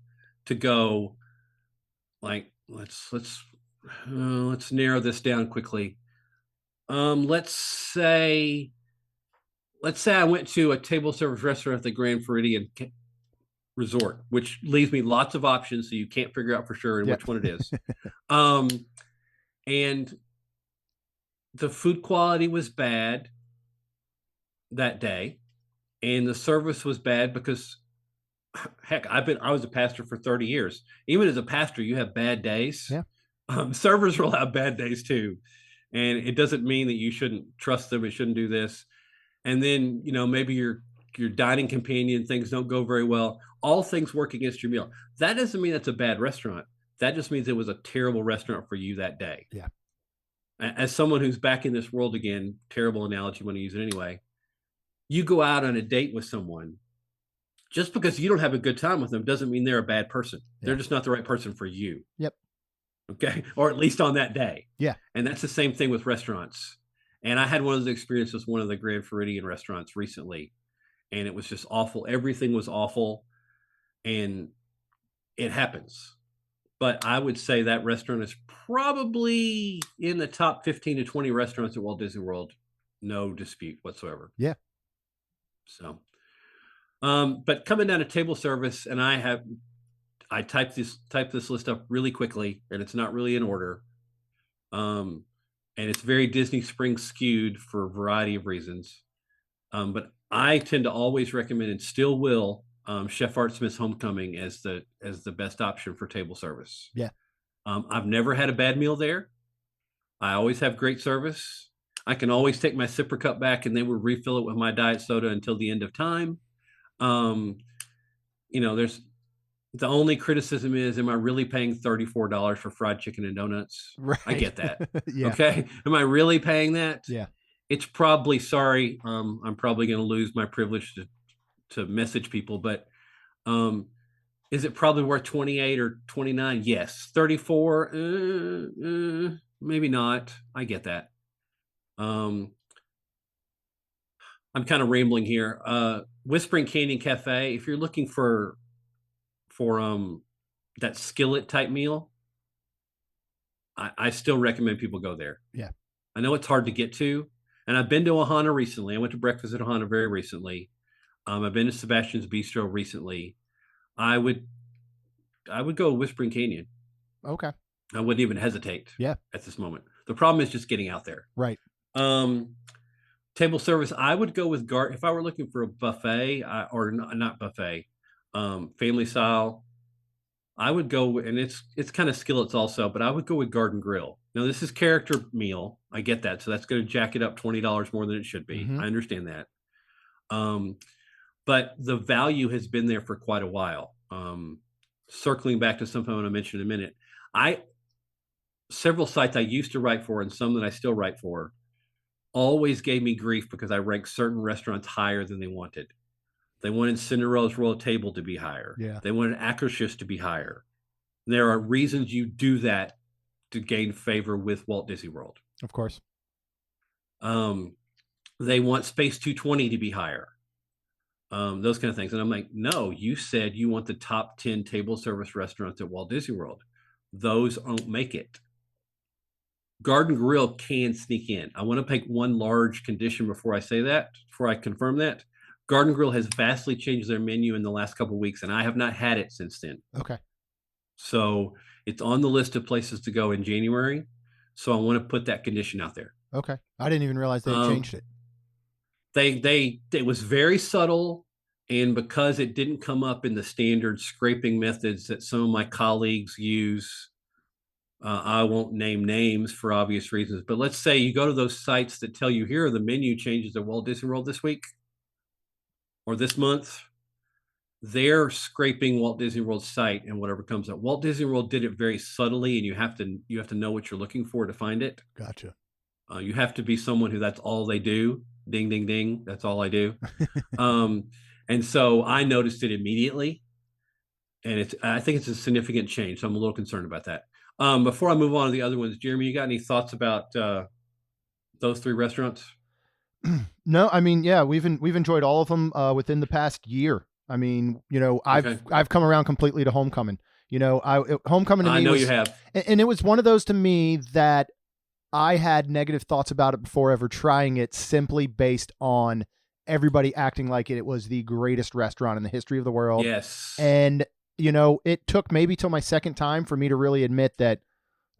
to go like, let's narrow this down quickly. Let's say I went to a table service restaurant at the Grand Floridian Resort, which leaves me lots of options, so you can't figure out for sure which one it is. And the food quality was bad that day, and the service was bad because, heck, I was a pastor for 30 years. Even as a pastor, you have bad days. Yeah. Servers will have bad days too, and it doesn't mean that you shouldn't trust them. It shouldn't do this. And then, maybe your dining companion, things don't go very well. All things work against your meal. That doesn't mean that's a bad restaurant. That just means it was a terrible restaurant for you that day. Yeah. As someone who's back in this world again, terrible analogy when I use it anyway, you go out on a date with someone, just because you don't have a good time with them doesn't mean they're a bad person. Yeah. They're just not the right person for you. Yep. Okay. Or at least on that day. Yeah. And that's the same thing with restaurants. And I had one of those experiences with one of the Grand Floridian restaurants recently, and it was just awful. Everything was awful, and it happens. But I would say that restaurant is probably in the top 15 to 20 restaurants at Walt Disney World. No dispute whatsoever. Yeah. So, but coming down to table service, and I typed this list up really quickly, and it's not really in order. And it's very Disney Springs skewed for a variety of reasons. But I tend to always recommend, and still will, Chef Art Smith's Homecoming as the best option for table service. Yeah. I've never had a bad meal there. I always have great service. I can always take my sipper cup back and they will refill it with my diet soda until the end of time. There's the only criticism is, am I really paying $34 for fried chicken and donuts? Right. I get that. Yeah. Okay. Am I really paying that? Yeah. It's probably, sorry, I'm probably going to lose my privilege to message people, but is it probably worth 28 or 29? Yes. 34, maybe not. I get that. I'm kind of rambling here. Whispering Canyon Cafe, if you're looking for that skillet type meal, I still recommend people go there. Yeah. I know it's hard to get to, and I've been to Ohana recently. I went to breakfast at Ohana very recently. I've been to Sebastian's Bistro recently. I would go Whispering Canyon. Okay. I wouldn't even hesitate. Yeah. At this moment. The problem is just getting out there. Right. Table service, I would go with if I were looking for a buffet, or not buffet, family style, I would go, and it's kind of skillets also, but I would go with Garden Grill. Now this is character meal. I get that. So that's going to jack it up $20 more than it should be. Mm-hmm. I understand that. But the value has been there for quite a while. Circling back to something I want to mention in a minute, several sites I used to write for and some that I still write for always gave me grief because I ranked certain restaurants higher than they wanted. They wanted Cinderella's Royal Table to be higher. Yeah. They wanted Akershus to be higher. There are reasons you do that to gain favor with Walt Disney World. Of course. They want Space 220 to be higher. those kind of things. And I'm like, no, you said you want the top 10 table service restaurants at Walt Disney World. Those don't make it. Garden Grill can sneak in. I want to make one large condition before I say that, before I confirm that. Garden Grill has vastly changed their menu in the last couple of weeks, and I have not had it since then. Okay. So it's on the list of places to go in January. So I want to put that condition out there. Okay. I didn't even realize they had changed it. It was very subtle, and because it didn't come up in the standard scraping methods that some of my colleagues use, I won't name names for obvious reasons, but let's say you go to those sites that tell you here are the menu changes at Walt Disney World this week or this month. They're scraping Walt Disney World's site and whatever comes up. Walt Disney World did it very subtly, and you have to know what you're looking for to find it. Gotcha. You have to be someone who that's all they do. Ding, ding, ding. That's all I do. And so I noticed it immediately, and I think it's a significant change. So I'm a little concerned about that. Before I move on to the other ones, Jeremy, you got any thoughts about those three restaurants? No, I mean, yeah, we've enjoyed all of them within the past year. I mean, I've come around completely to Homecoming. Homecoming to me, I know you have, and it was one of those to me that I had negative thoughts about it before ever trying it, simply based on everybody acting like it was the greatest restaurant in the history of the world. Yes. And, it took maybe till my second time for me to really admit that,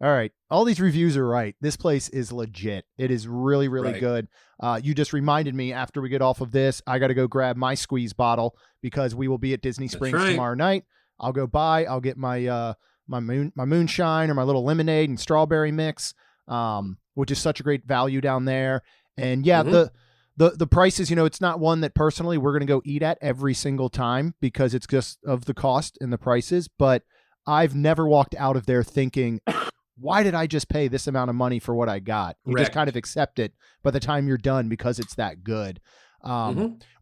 all right, all these reviews are right. This place is legit. It is really, really good. You just reminded me, after we get off of this, I got to go grab my squeeze bottle because we will be at Disney Springs tomorrow night. I'll go by, I'll get my moonshine or my little lemonade and strawberry mix, which is such a great value down there. And yeah, the prices, it's not one that personally we're going to go eat at every single time because it's just of the cost and the prices. But I've never walked out of there thinking, why did I just pay this amount of money for what I got? You just kind of accept it by the time you're done because it's that good.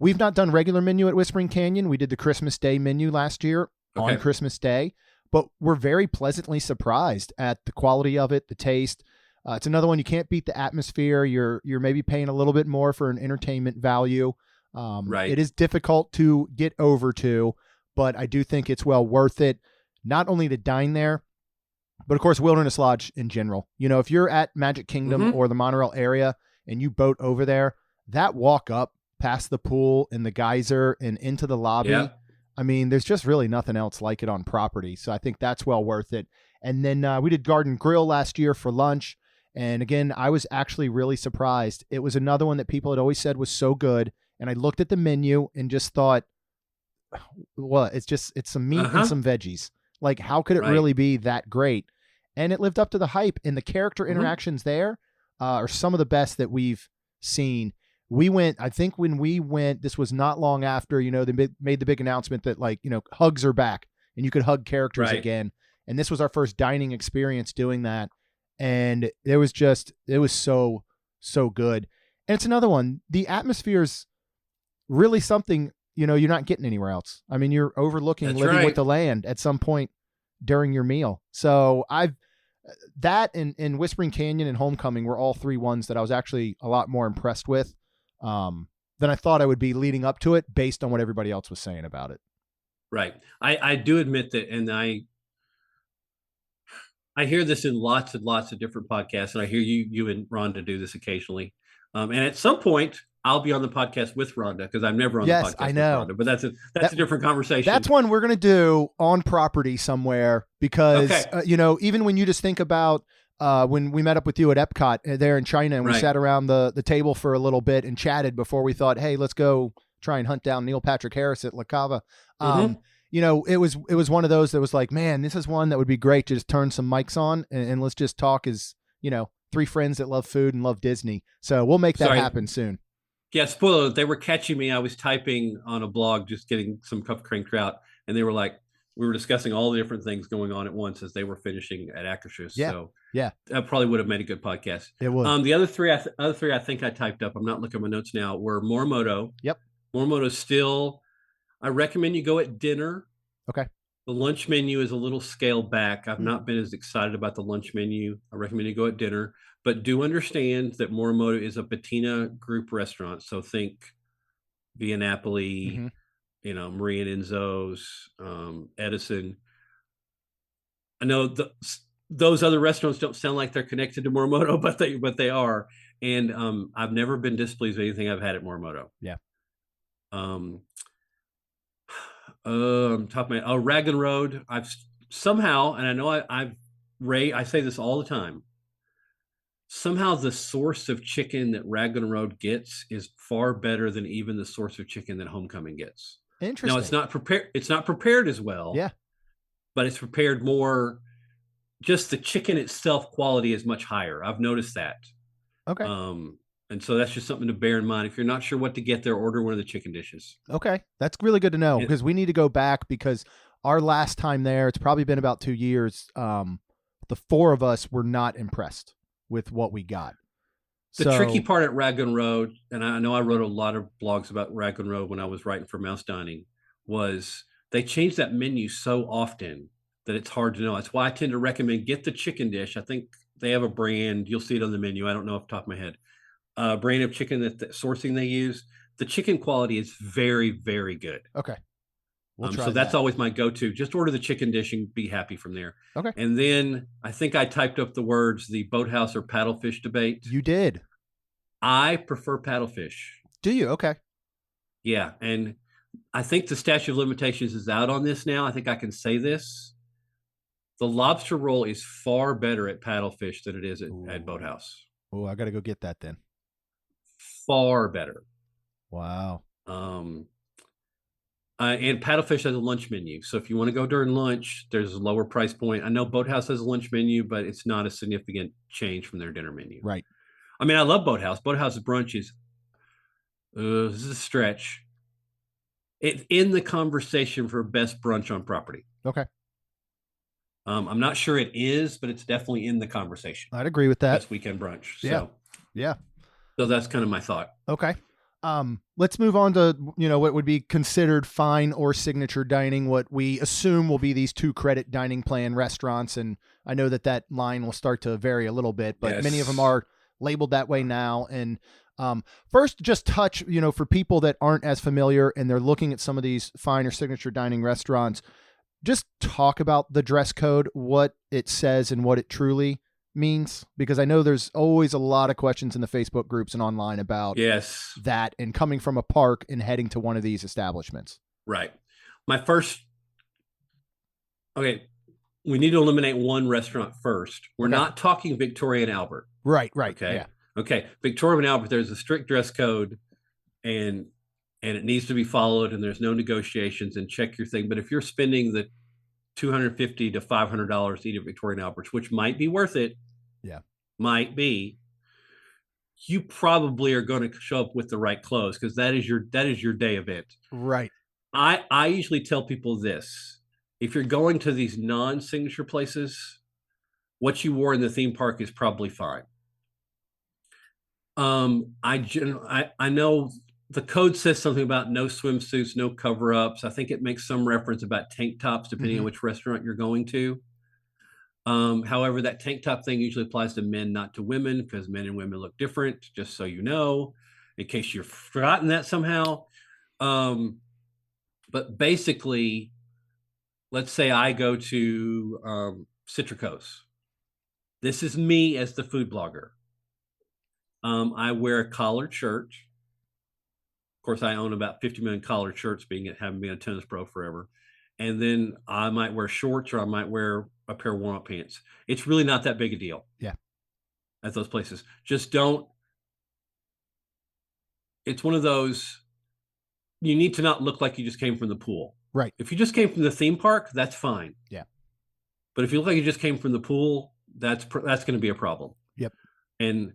We've not done regular menu at Whispering Canyon. We did the Christmas Day menu last year on Christmas Day, but we're very pleasantly surprised at the quality of it, the taste. It's another one, you can't beat the atmosphere. You're maybe paying a little bit more for an entertainment value. It is difficult to get over to, but I do think it's well worth it, not only to dine there, but of course, Wilderness Lodge in general. If you're at Magic Kingdom or the Monorail area and you boat over there, that walk up past the pool and the geyser and into the lobby, I mean, there's just really nothing else like it on property. So I think that's well worth it. And then we did Garden Grill last year for lunch. And again, I was actually really surprised. It was another one that people had always said was so good. And I looked at the menu and just thought, well, it's some meat and some veggies. Like, how could it really be that great? And it lived up to the hype, and the character interactions there are some of the best that we've seen. I think when we went, this was not long after, they made the big announcement that hugs are back and you could hug characters again. And this was our first dining experience doing that. And it was so, so good. And it's another one. The atmosphere's really something, you're not getting anywhere else. I mean, you're overlooking living with the land at some point during your meal. So that and Whispering Canyon and Homecoming were all three ones that I was actually a lot more impressed with than I thought I would be leading up to it based on what everybody else was saying about it. Right. I do admit that, and I hear this in lots and lots of different podcasts, and I hear you and Rhonda do this occasionally. And at some point, I'll be on the podcast with Rhonda because I'm never on the podcast I know. with Rhonda. But that's a different conversation. That's one we're going to do on property somewhere because, even when you just think about when we met up with you at Epcot there in China and we sat around the table for a little bit and chatted before we thought, hey, let's go try and hunt down Neil Patrick Harris at La Cava. It was one of those that was like, man, this is one that would be great to just turn some mics on and let's just talk as, three friends that love food and love Disney. So we'll make that happen soon. Yeah, spoiler alert, they were catching me. I was typing on a blog, just getting some cup cranked out, and they were like, we were discussing all the different things going on at once as they were finishing at Akershus. Yeah. So yeah, that probably would have made a good podcast. It would. The other three I think I typed up, I'm not looking at my notes now, were Morimoto. Yep. Morimoto still, I recommend you go at dinner. Okay. The lunch menu is a little scaled back. I've not been as excited about the lunch menu. I recommend you go at dinner, but do understand that Morimoto is a patina group restaurant. So think Via Napoli, Mm-hmm. Marie and Enzo's, Edison. I know those other restaurants don't sound like they're connected to Morimoto, but they are. And I've never been displeased with anything I've had at Morimoto. Yeah. Top of my Rag and Road. I've somehow, and I know I say this all the time. Somehow the source of chicken that Rag and Road gets is far better than even the source of chicken that Homecoming gets. Interesting. Now it's not prepared. It's not prepared as well. Yeah. But it's prepared more. Just the chicken itself quality is much higher. I've noticed that. Okay. And so that's just something to bear in mind. If you're not sure what to get there, order one of the chicken dishes. Okay. That's really good to know, because we need to go back, because our last time there, it's probably been about 2 years. The four of us were not impressed with what we got. The tricky part at Rag and Road, and I know I wrote a lot of blogs about Rag and Road when I was writing for Mouse Dining, was they changed that menu so often that it's hard to know. That's why I tend to recommend get the chicken dish. I think they have a brand. You'll see it on the menu. I don't know off the top of my head. Brand of chicken that the sourcing they use. The chicken quality is very, very good. Okay. We'll try so that's always my go-to. Just order the chicken dish and be happy from there. Okay. And then I think I typed up the words, the boathouse or paddlefish debate. You did. I prefer paddlefish. Do you? Okay. Yeah. And I think the statute of limitations is out on this now. I think I can say this. The lobster roll is far better at paddlefish than it is at boathouse. Oh, I got to go get that then. Far better. Wow. And paddlefish has a lunch menu. So if you want to go during lunch, there's a lower price point. I know Boathouse has a lunch menu, but it's not a significant change from their dinner menu. Right. I mean, I love Boathouse. Boathouse's brunch is, this is a stretch. It's in the conversation for best brunch on property. Okay. I'm not sure it is, but it's definitely in the conversation. I'd agree with that. Best weekend brunch. Yeah. Yeah. So that's kind of my thought. Okay. Let's move on to, what would be considered fine or signature dining, what we assume will be these 2-credit dining plan restaurants. And I know that line will start to vary a little bit, but many of them are labeled that way now. And first, just touch, for people that aren't as familiar and they're looking at some of these fine or signature dining restaurants, just talk about the dress code, what it says and what it truly means, because I know there's always a lot of questions in the Facebook groups and online about that, and coming from a park and heading to one of these establishments. Right. Okay, we need to eliminate one restaurant first. We're not talking Victoria and Albert. Right. Okay. Yeah. Okay. Victoria and Albert, there's a strict dress code and it needs to be followed, and there's no negotiations, and check your thing. But if you're spending the $250 to $500 to eat at Victoria and Albert's, which might be worth it. Yeah. Might be. You probably are going to show up with the right clothes, because that is your day event. Right. I usually tell people this: if you're going to these non-signature places, what you wore in the theme park is probably fine. I know the code says something about no swimsuits, no cover-ups. I think it makes some reference about tank tops, depending on which restaurant you're going to. However, that tank top thing usually applies to men, not to women, because men and women look different, just so you know, in case you've forgotten that somehow. But basically, let's say I go to Citricos. This is me as the food blogger. I wear a collared shirt. Of course, I own about 50 million collared shirts, having been a tennis pro forever. And then I might wear shorts, or I might wear a pair of warm-up pants. It's really not that big a deal. Yeah. At those places. Just don't. It's one of those, you need to not look like you just came from the pool. Right. If you just came from the theme park, that's fine. Yeah. But if you look like you just came from the pool, that's going to be a problem. Yep. And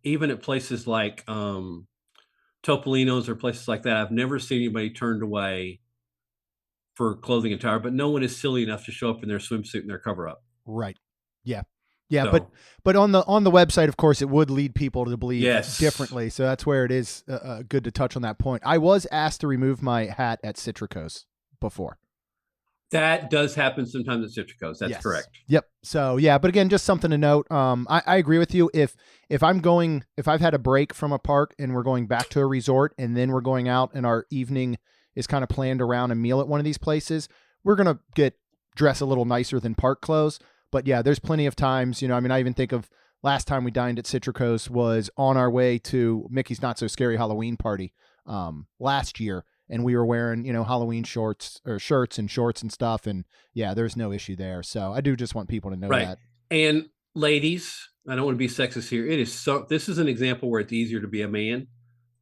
even at places like Topolino's or places like that, I've never seen anybody turned away for clothing attire, but no one is silly enough to show up in their swimsuit and their cover up. Right. Yeah. Yeah. So, but on the website, of course, it would lead people to believe differently. So that's where it is good to touch on that point. I was asked to remove my hat at Citricos before. That does happen sometimes at Citrico's. That's Yes. correct. Yep. So yeah, but again, just something to note. I agree with you. If I've had a break from a park and we're going back to a resort and then we're going out and our evening is kind of planned around a meal at one of these places, we're gonna dress a little nicer than park clothes. But yeah, there's plenty of times, I mean, I even think of last time we dined at Citrico's was on our way to Mickey's Not So Scary Halloween party last year. And we were wearing, Halloween shirts and shorts and stuff. And yeah, there's no issue there. So I do just want people to know that. And ladies, I don't want to be sexist here. This is an example where it's easier to be a man.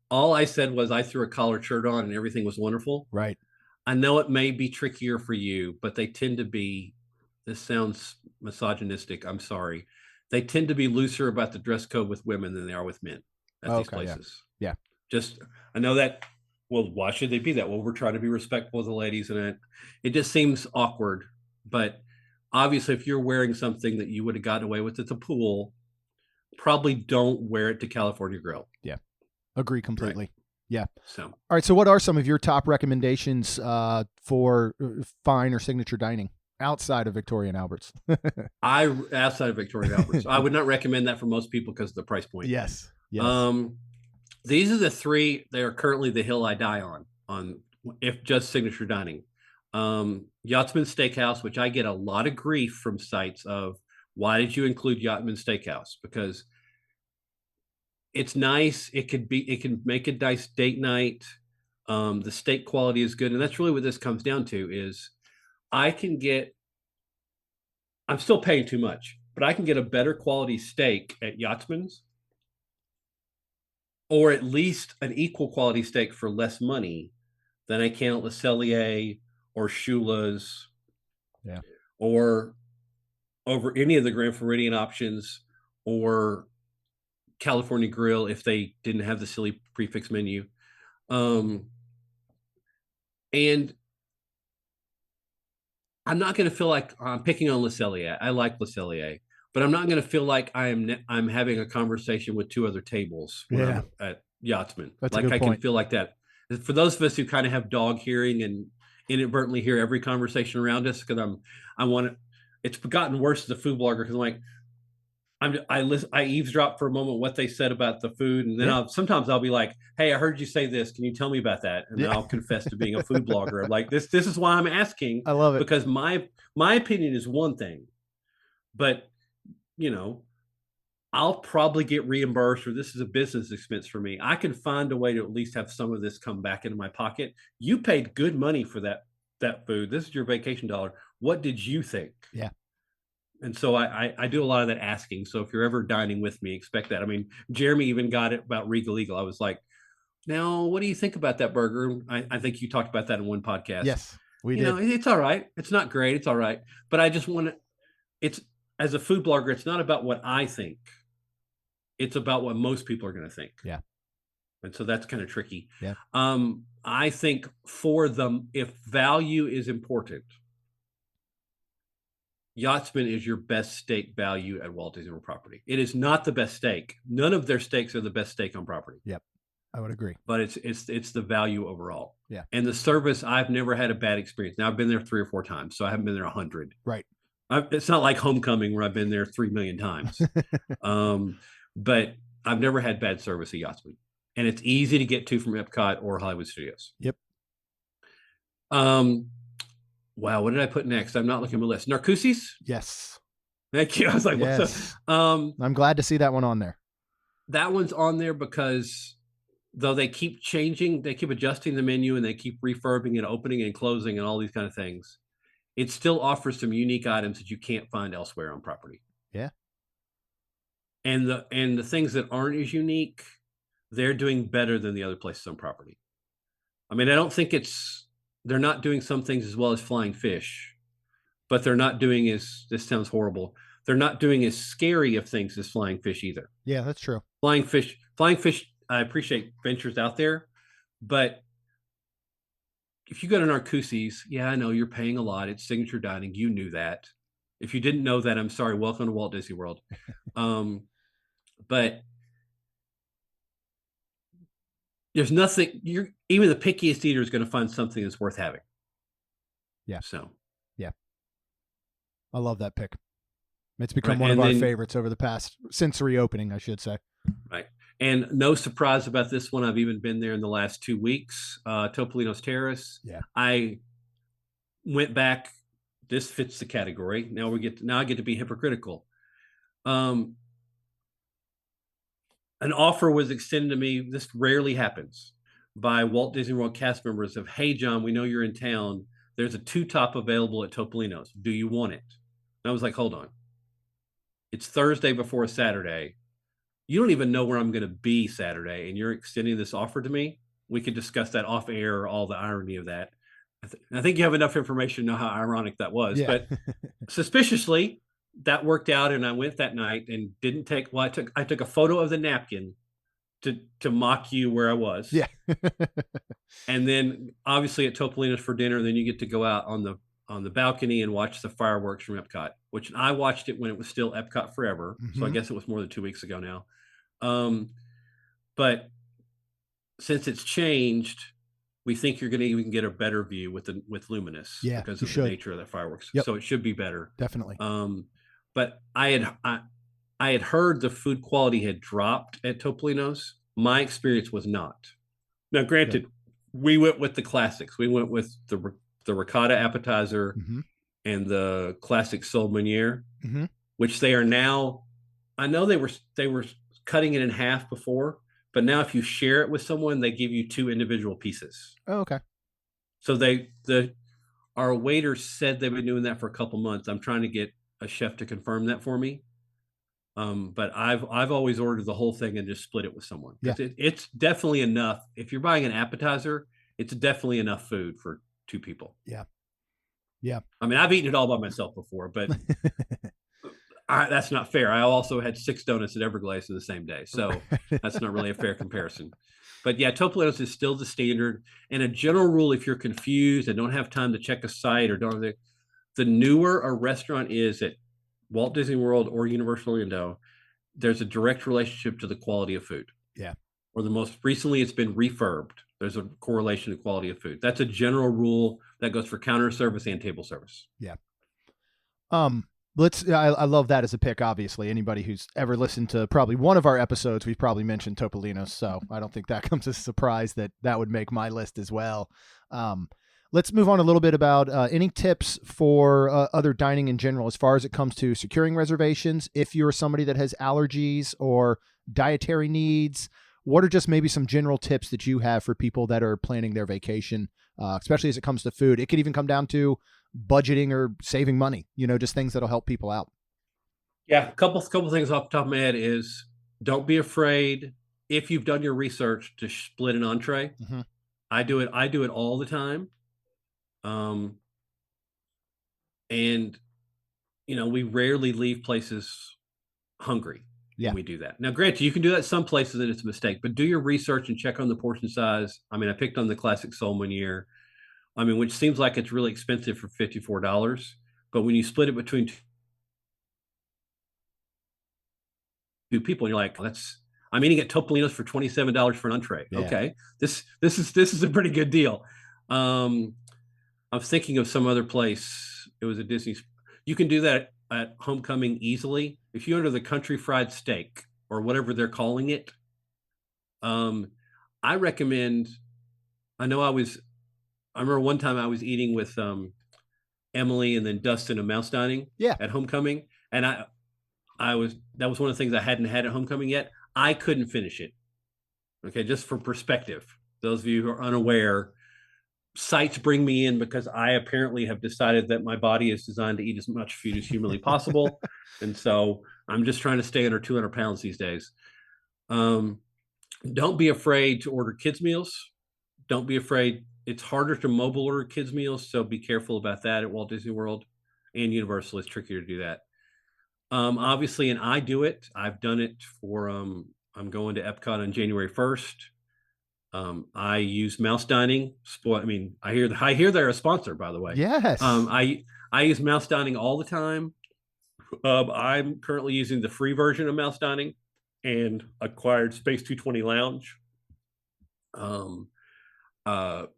All I said was I threw a collared shirt on and everything was wonderful. Right. I know it may be trickier for you, but they tend to be, this sounds misogynistic, I'm sorry. They tend to be looser about the dress code with women than they are with men at these places. Yeah. I know that. Well, why should they be that? Well, we're trying to be respectful of the ladies, and it just seems awkward. But obviously, if you're wearing something that you would have gotten away with at the pool, probably don't wear it to California Grill. Yeah, agree completely. Right. Yeah. So, all right. So, what are some of your top recommendations for fine or signature dining outside of Victoria and Albert's? outside of Victoria and Albert's, I would not recommend that for most people because of the price point. Yes. These are the three. They are currently the hill I die on if just signature dining. Yachtsman Steakhouse, which I get a lot of grief from sites of, why did you include Yachtsman Steakhouse? Because it's nice. It can make a nice date night. The steak quality is good. And that's really what this comes down to is I'm still paying too much, but I can get a better quality steak at Yachtsman's, or at least an equal quality steak for less money than I can at Le Cellier or Shula's, or over any of the Grand Floridian options or California Grill if they didn't have the silly prefix menu. And I'm not going to feel like I'm picking on Le Cellier. I like Le Cellier, but I'm not going to feel like I'm having a conversation with two other tables when I'm at Yachtsman. That's like a good I point. can feel like that. For those of us who kind of have dog hearing and inadvertently hear every conversation around us, because it's gotten worse as a food blogger because I eavesdrop for a moment what they said about the food, and then sometimes I'll be like, "Hey, I heard you say this. Can you tell me about that?" And then I'll confess to being a food blogger. I'm like, this is why I'm asking. I love it because my opinion is one thing, but I'll probably get reimbursed, or this is a business expense for me. I can find a way to at least have some of this come back into my pocket. You paid good money for that food. This is your vacation dollar. What did you think? Yeah. And so I do a lot of that asking. So if you're ever dining with me, expect that. I mean, Jeremy even got it about Regal Eagle. I was like, now, what do you think about that burger? I think you talked about that in one podcast. Yes, we did. It's all right. It's not great. It's all right. But I just want to, as a food blogger, it's not about what I think. It's about what most people are going to think. Yeah. And so that's kind of tricky. Yeah. I think for them, if value is important, Yachtsman is your best steak value at Walt Disney World property. It is not the best steak. None of their steaks are the best steak on property. Yep. I would agree. But it's the value overall. Yeah. And the service, I've never had a bad experience. Now I've been there 3 or 4 times, so I haven't been there 100. Right. It's not like Homecoming where I've been there 3 million times. But I've never had bad service at Yachtsman. And it's easy to get to from Epcot or Hollywood Studios. Yep. Wow, what did I put next? I'm not looking at my list. Narcoossee's? Yes. Thank you. I was like, yes. What's up? I'm glad to see that one on there. That one's on there because though they keep changing, they keep adjusting the menu and they keep refurbing and opening and closing and all these kind of things, it still offers some unique items that you can't find elsewhere on property. Yeah. And the things that aren't as unique, they're doing better than the other places on property. I mean, I don't think they're not doing some things as well as Flying Fish, but they're not doing this sounds horrible. They're not doing as scary of things as Flying Fish either. Yeah, that's true. Flying Fish, I appreciate ventures out there, but if you go to Narcoossee's, yeah, I know you're paying a lot. It's signature dining. You knew that. If you didn't know that, I'm sorry. Welcome to Walt Disney World. But there's nothing. Even the pickiest eater is going to find something that's worth having. Yeah. So I love that pick. It's become Right, one of and our then- favorites over the past, since reopening, I should say. Right. And no surprise about this one. I've even been there in the last 2 weeks. Topolino's Terrace. Yeah. I went back. This fits the category. Now I get to be hypocritical. An offer was extended to me. This rarely happens, by Walt Disney World cast members of, "Hey, John, we know you're in town. There's a 2-top available at Topolino's. Do you want it?" And I was like, hold on. It's Thursday before Saturday. You don't even know where I'm going to be Saturday, and you're extending this offer to me? We could discuss that off air, all the irony of that. I think you have enough information to know how ironic that was. Yeah. But suspiciously, that worked out, and I went that night and didn't take. Well, I took a photo of the napkin to mock you where I was. Yeah. And then obviously at Topolino's for dinner. Then you get to go out on the balcony and watch the fireworks from Epcot, which I watched it when it was still Epcot Forever. So I Mhm. guess it was more than 2 weeks ago now. But since it's changed, we think you're going to even get a better view with Luminous, Yeah, because you of should. the nature of the fireworks. Yep. So it should be better. Definitely. But I had heard the food quality had dropped at Topolino's. My experience was not. Now, granted, we went with the classics. We went with the ricotta appetizer Mhm. and the classic sole meuniere, Mhm. which they are now. I know they were cutting it in half before, but now if you share it with someone, they give you 2 individual pieces. Oh, okay. So our waiter said they've been doing that for a couple months. I'm trying to get a chef to confirm that for me. But I've always ordered the whole thing and just split it with someone. Yeah. It's definitely enough. If you're buying an appetizer, it's definitely enough food for 2 people. Yeah. Yeah. I mean, I've eaten it all by myself before, but that's not fair. I also had 6 donuts at Everglades in the same day, so that's not really a fair comparison. But yeah, Topolino's is still the standard. And a general rule, if you're confused and don't have time to check a site or don't, the newer a restaurant is at Walt Disney World or Universal Orlando, there's a direct relationship to the quality of food. Yeah. Or the most recently, it's been refurbed. There's a correlation to quality of food. That's a general rule that goes for counter service and table service. Yeah. I love that as a pick. Obviously, anybody who's ever listened to probably one of our episodes, we've probably mentioned Topolino's. So I don't think that comes as a surprise that would make my list as well. Let's move on a little bit about any tips for other dining in general, as far as it comes to securing reservations. If you're somebody that has allergies or dietary needs, what are just maybe some general tips that you have for people that are planning their vacation, especially as it comes to food? It could even come down to budgeting or saving money, just things that'll help people out. Yeah, a couple things off the top of my head is, don't be afraid, if you've done your research, to split an entree. Mhm. I do it all the time. And we rarely leave places hungry. Yeah. When we do that. Now, granted, you can do that some places and it's a mistake, but do your research and check on the portion size. I mean, I picked on the classic sole meuniere, which seems like it's really expensive for $54, but when you split it between 2 people, and you're like, I'm eating at Topolino's for $27 for an entree. Yeah. Okay, this is a pretty good deal. I'm thinking of some other place. It was a Disney. You can do that at Homecoming easily. If you order the country fried steak or whatever they're calling it, I recommend. I remember one time I was eating with Emily and then Dustin of Mouse Dining at Homecoming, and that was one of the things I hadn't had at Homecoming yet. I couldn't finish it. Okay, just for perspective, those of you who are unaware, sites bring me in because I apparently have decided that my body is designed to eat as much food as humanly possible. And so I'm just trying to stay under 200 pounds these days. Don't be afraid to order kids meals. Don't be afraid. It's harder to mobile order kids meals, so be careful about that at Walt Disney World and Universal. It's trickier to do that. Obviously, and I do it. I've done it for, I'm going to Epcot on January 1st. I use Mouse Dining. I hear they're a sponsor, by the way. Yes. I use Mouse Dining all the time. I'm currently using the free version of Mouse Dining and acquired Space 220 Lounge.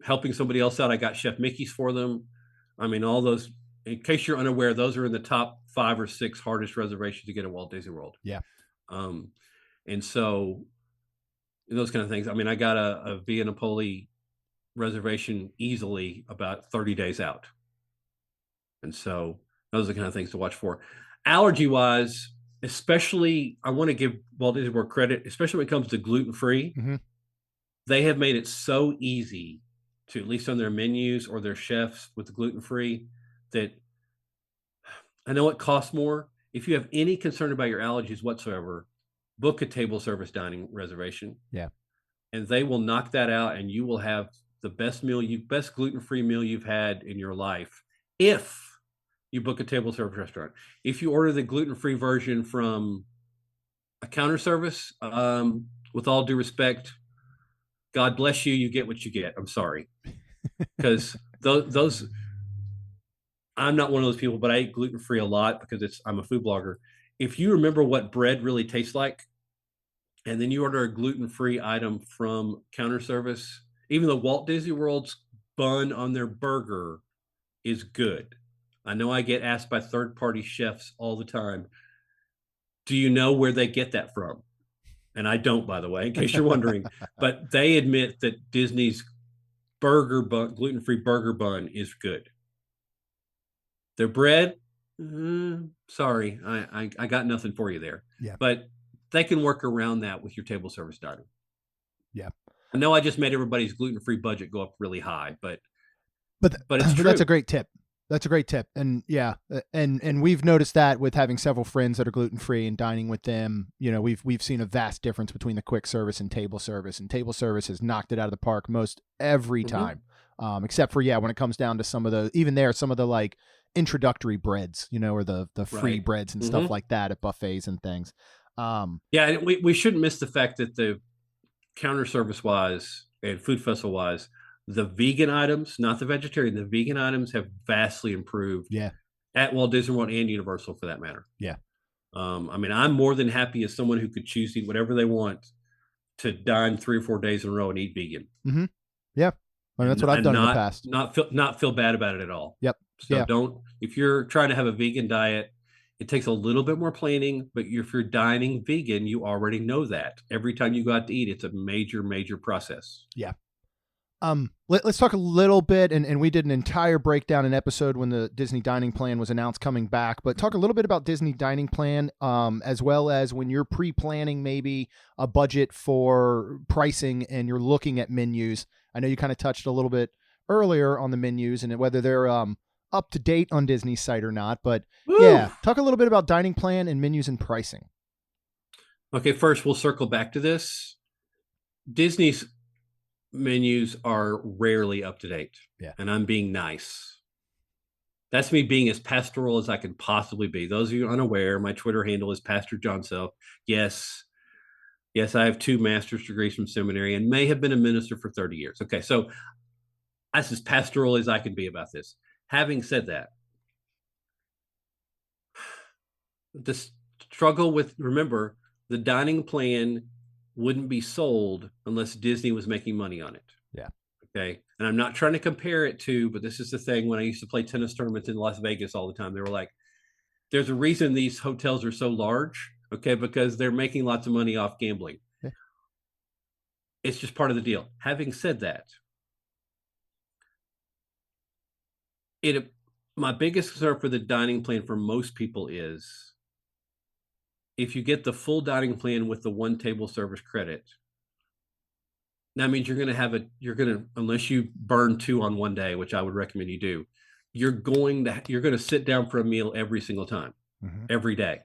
Helping somebody else out, I got Chef Mickey's for them. All those in case you're unaware, those are in the top 5 or 6 hardest reservations to get at Walt Disney World. Yeah. And so those kind of things. I mean, I got a Via Napoli reservation easily about 30 days out. And so those are the kind of things to watch for. Allergy wise, especially, I want to give Walt Disney World credit, especially when it comes to gluten-free. Mm-hmm. They have made it so easy to, at least on their menus or their chefs with the gluten-free, that I know it costs more. If you have any concern about your allergies whatsoever, book a table service dining reservation. Yeah. And they will knock that out, and you will have the best gluten-free meal you've had in your life if you book a table service restaurant. If you order the gluten-free version from a counter service, with all due respect, God bless you, you get what you get. I'm sorry. Because those I'm not one of those people, but I eat gluten-free a lot because I'm a food blogger. If you remember what bread really tastes like, and then you order a gluten-free item from counter service, even though Walt Disney World's bun on their burger is good. I know I get asked by third-party chefs all the time, do you know where they get that from? And I don't, by the way, in case you're wondering. But they admit that Disney's gluten-free burger bun is good. Their bread, sorry, I got nothing for you there. Yeah. But they can work around that with your table service dining. Yeah. I know I just made everybody's gluten-free budget go up really high, but it's true. That's a great tip. That's a great tip. And yeah, and we've noticed that with having several friends that are gluten-free and dining with them, we've seen a vast difference between the quick service and table service has knocked it out of the park most every time. Except for, when it comes down to some of the like introductory breads, or the free breads and stuff like that at buffets and things. Yeah, we shouldn't miss the fact that the counter service wise and food festival wise, the vegan items, not the vegetarian, the vegan items have vastly improved. Yeah. At Walt Disney World and Universal for that matter. Yeah. I mean, I'm more than happy as someone who could choose to eat whatever they want to dine 3 or 4 days in a row and eat vegan. Mm-hmm. Yeah. I mean, that's what I've done in the past. Not feel bad about it at all. Yep. So if you're trying to have a vegan diet, it takes a little bit more planning, but if you're dining vegan, you already know that. Every time you go out to eat, it's a major, major process. Yeah. Let's talk a little bit, and we did an entire breakdown in episode when the Disney Dining Plan was announced coming back, but talk a little bit about Disney Dining Plan, as well as when you're pre-planning maybe a budget for pricing and you're looking at menus. I know you kind of touched a little bit earlier on the menus and whether they're up to date on Disney's site or not, but talk a little bit about Dining Plan and menus and pricing. Okay, first we'll circle back to this. Disney's menus are rarely up to date. Yeah. And I'm being nice. That's me being as pastoral as I can possibly be. Those of you unaware, my Twitter handle is Pastor Jon Self. Yes, I have 2 master's degrees from seminary and may have been a minister for 30 years. Okay, so that's as pastoral as I can be about this. Having said that, the struggle with, remember, the dining plan wouldn't be sold unless Disney was making money on it. Yeah. Okay. And I'm not trying to compare it to, but this is the thing. When I used to play tennis tournaments in Las Vegas all the time, they were like, there's a reason these hotels are so large. Okay. Because they're making lots of money off gambling. Yeah. It's just part of the deal. Having said that, my biggest concern for the dining plan for most people is, if you get the full dining plan with the 1 table service credit, that means you're going to, unless you burn 2 on one day, which I would recommend you do, you're going to sit down for a meal every single time, every day,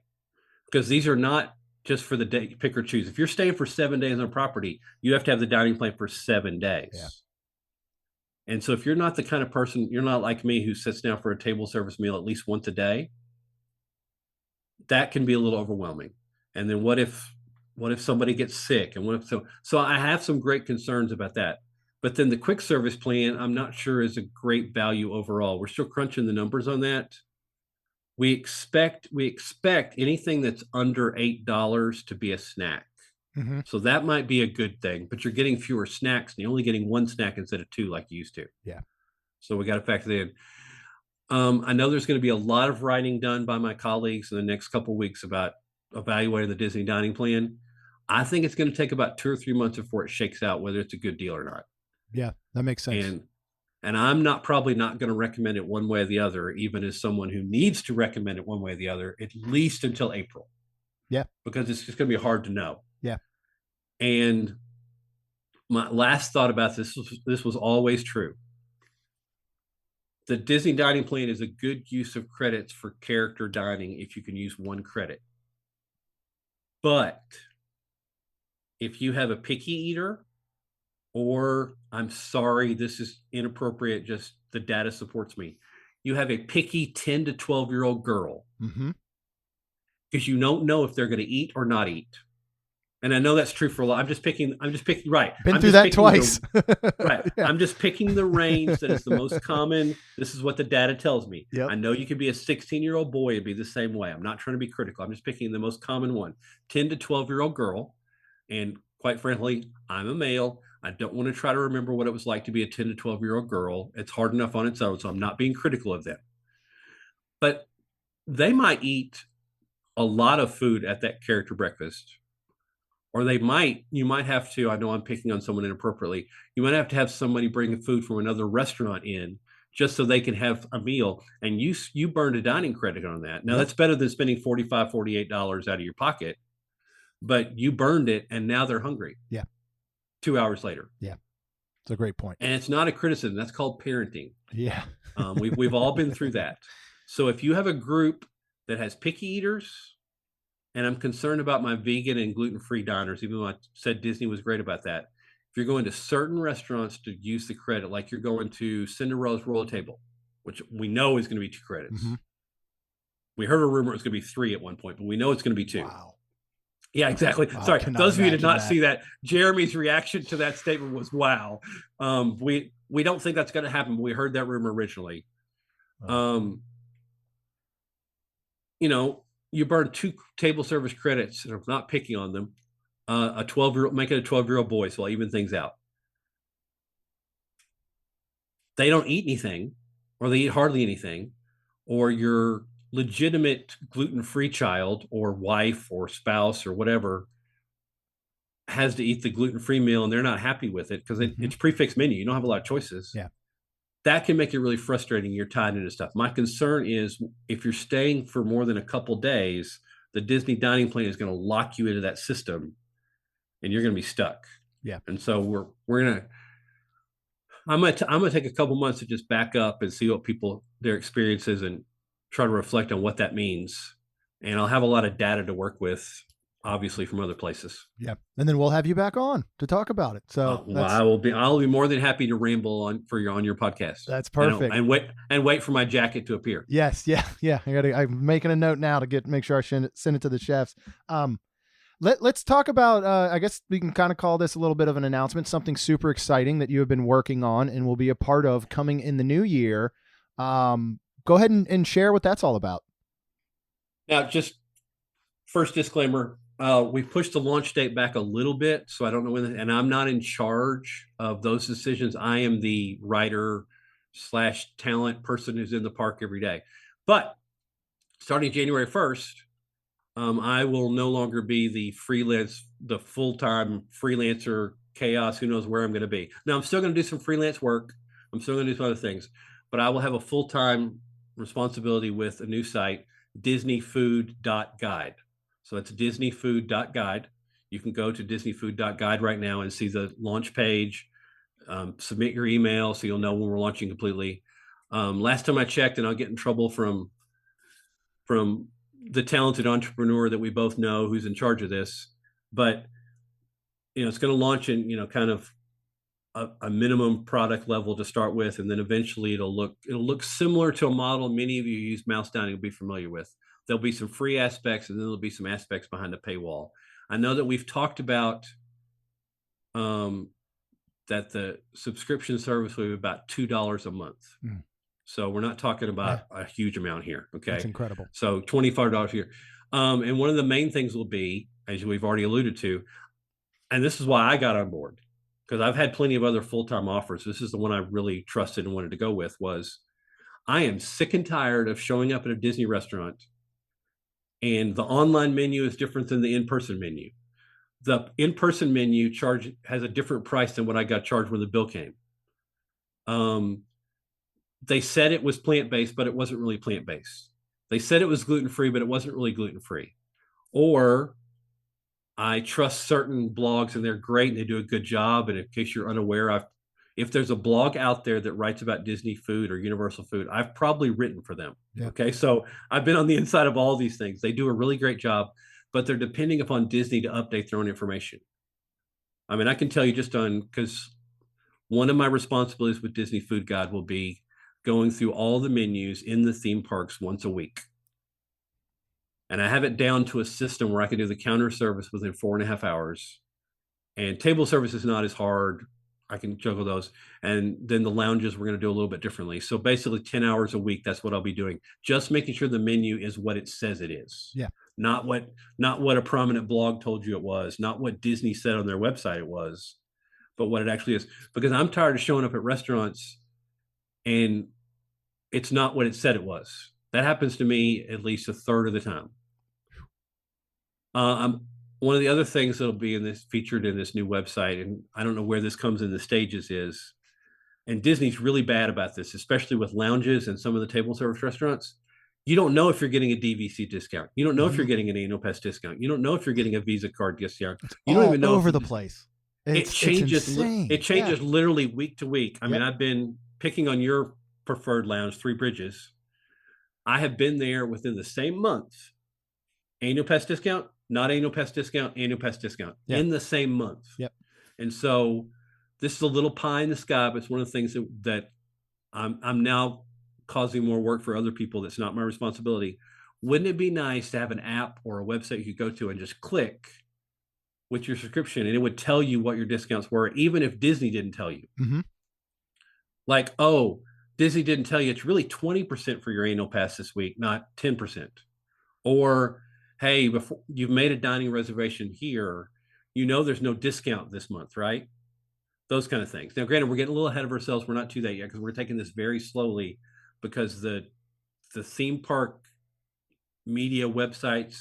because these are not just for the day, pick or choose. If you're staying for 7 days on a property, you have to have the dining plan for 7 days. Yeah. And so if you're not the kind of person, you're not like me who sits down for a table service meal at least once a day, that can be a little overwhelming. And then what if somebody gets sick? And so I have some great concerns about that. But then the quick service plan, I'm not sure is a great value overall. We're still crunching the numbers on that. We expect anything that's under $8 to be a snack. So that might be a good thing, but you're getting fewer snacks and you're only getting 1 snack instead of 2 like you used to. Yeah. So we got to factor that in. I know there's going to be a lot of writing done by my colleagues in the next couple of weeks about evaluating the Disney dining plan. I think it's going to take about 2 or 3 months before it shakes out whether it's a good deal or not. Yeah, that makes sense. And I'm probably not going to recommend it one way or the other, even as someone who needs to recommend it one way or the other, at least until April. Yeah. Because it's just going to be hard to know. Yeah. And my last thought about this was always true. The Disney dining plan is a good use of credits for character dining if you can use one credit. But if you have a picky eater, or I'm sorry, this is inappropriate, just the data supports me. You have a picky 10 to 12-year-old girl, because you don't know if they're going to eat or not eat. And I know that's true for a lot. I'm just picking, right. Been through that twice. Right. Yeah. I'm just picking the range that is the most common. This is what the data tells me. Yep. I know you could be a 16-year-old boy and be the same way. I'm not trying to be critical. I'm just picking the most common one. 10 to 12-year-old girl. And quite frankly, I'm a male. I don't want to try to remember what it was like to be a 10 to 12-year-old girl. It's hard enough on its own, so I'm not being critical of them. But they might eat a lot of food at that character breakfast. Or you might have to, I know I'm picking on someone inappropriately, you might have to have somebody bring food from another restaurant in just so they can have a meal. And you burned a dining credit on that. Now, that's better than spending $45, $48 out of your pocket, but you burned it and now they're hungry. Yeah. 2 hours later. Yeah. It's a great point. And it's not a criticism. That's called parenting. Yeah. We've all been through that. So if you have a group that has picky eaters, and I'm concerned about my vegan and gluten-free diners, even though I said Disney was great about that. If you're going to certain restaurants to use the credit, like you're going to Cinderella's Royal Table, which we know is going to be 2 credits. We heard a rumor it was going to be 3 at one point, but we know it's going to be 2. Wow. Yeah, exactly. Wow, sorry, those of you who did not see that, Jeremy's reaction to that statement was, wow. We don't think that's going to happen, but we heard that rumor originally. You burn 2 table service credits, and I'm not picking on them. A 12-year-old, make it a 12-year-old boy, so I'll even things out. They don't eat anything, or they eat hardly anything, or your legitimate gluten-free child or wife or spouse or whatever has to eat the gluten-free meal, and they're not happy with it because it's prefix menu. You don't have a lot of choices. Yeah. That can make it really frustrating. You're tied into stuff. My concern is if you're staying for more than a couple days, the Disney dining plan is going to lock you into that system and you're going to be stuck. Yeah. And so I'm going to take a couple months to just back up and see what their experiences and try to reflect on what that means. And I'll have a lot of data to work with, obviously, from other places. Yeah. And then we'll have you back on to talk about it. So I'll be more than happy to ramble on your podcast. That's perfect. And wait for my jacket to appear. Yes. Yeah. Yeah. I'm making a note now to make sure I send it to the chefs. Let's talk about, I guess we can kind of call this a little bit of an announcement, something super exciting that you have been working on and will be a part of coming in the new year. Go ahead and share what that's all about. Now, just first disclaimer, we've pushed the launch date back a little bit, so I don't know when, and I'm not in charge of those decisions. I am the writer / talent person who's in the park every day. But starting January 1st, I will no longer be the full-time freelancer chaos. Who knows where I'm going to be. Now, I'm still going to do some freelance work. I'm still going to do some other things, but I will have a full-time responsibility with a new site, disneyfood.guide. So it's disneyfood.guide. You can go to disneyfood.guide right now and see the launch page. Submit your email so you'll know when we're launching completely. Last time I checked, and I'll get in trouble from the talented entrepreneur that we both know who's in charge of this, but it's going to launch in kind of a minimum product level to start with, and then eventually it'll look similar to a model many of you use mouse dining will be familiar with. There'll be some free aspects, and then there'll be some aspects behind the paywall. I know that we've talked about that the subscription service will be about $2 a month. So we're not talking about a huge amount here. Okay. That's incredible. So $25 a year. And one of the main things will be, as we've already alluded to, and this is why I got on board, because I've had plenty of other full-time offers. This is the one I really trusted and wanted to go with. Was I am sick and tired of showing up at a Disney restaurant and the online menu is different than the in-person menu. The in-person menu has a different price than what I got charged when the bill came. They said it was plant-based, but it wasn't really plant-based. They said it was gluten-free, but it wasn't really gluten-free. Or I trust certain blogs and they're great and they do a good job. And in case you're unaware, if there's a blog out there that writes about Disney food or Universal food, I've probably written for them. Yeah. Okay. So I've been on the inside of all these things. They do a really great job, but they're depending upon Disney to update their own information. I mean, I can tell you because one of my responsibilities with Disney Food Guide will be going through all the menus in the theme parks once a week. And I have it down to a system where I can do the counter service within 4.5 hours. And table service is not as hard. I can juggle those. And then the lounges, we're going to do a little bit differently. So basically 10 hours a week, that's what I'll be doing. Just making sure the menu is what it says it is. Yeah. Not what a prominent blog told you it was, not what Disney said on their website it was, but what it actually is. Because I'm tired of showing up at restaurants and it's not what it said it was. That happens to me at least a third of the time. One of the other things that'll be featured in this new website, and I don't know where this comes in the stages is, and Disney's really bad about this, especially with lounges and some of the table service restaurants. You don't know if you're getting a DVC discount. You don't know if you're getting an annual pass discount. You don't know if you're getting a Visa card discount. You don't even know over the place. It changes. It changes literally week to week. I mean, I've been picking on your preferred lounge, Three Bridges. I have been there within the same month. Annual pass discount, not annual pass discount, annual pass discount in the same month. Yep. And so this is a little pie in the sky, but it's one of the things that I'm now causing more work for other people. That's not my responsibility. Wouldn't it be nice to have an app or a website you could go to and just click with your subscription and it would tell you what your discounts were, even if Disney didn't tell you? Mm-hmm. Like, oh, Disney didn't tell you it's really 20% for your annual pass this week, not 10%. Or, hey, before you've made a dining reservation here, there's no discount this month, right? Those kind of things. Now, granted, we're getting a little ahead of ourselves. We're not to that yet because we're taking this very slowly because the theme park media websites,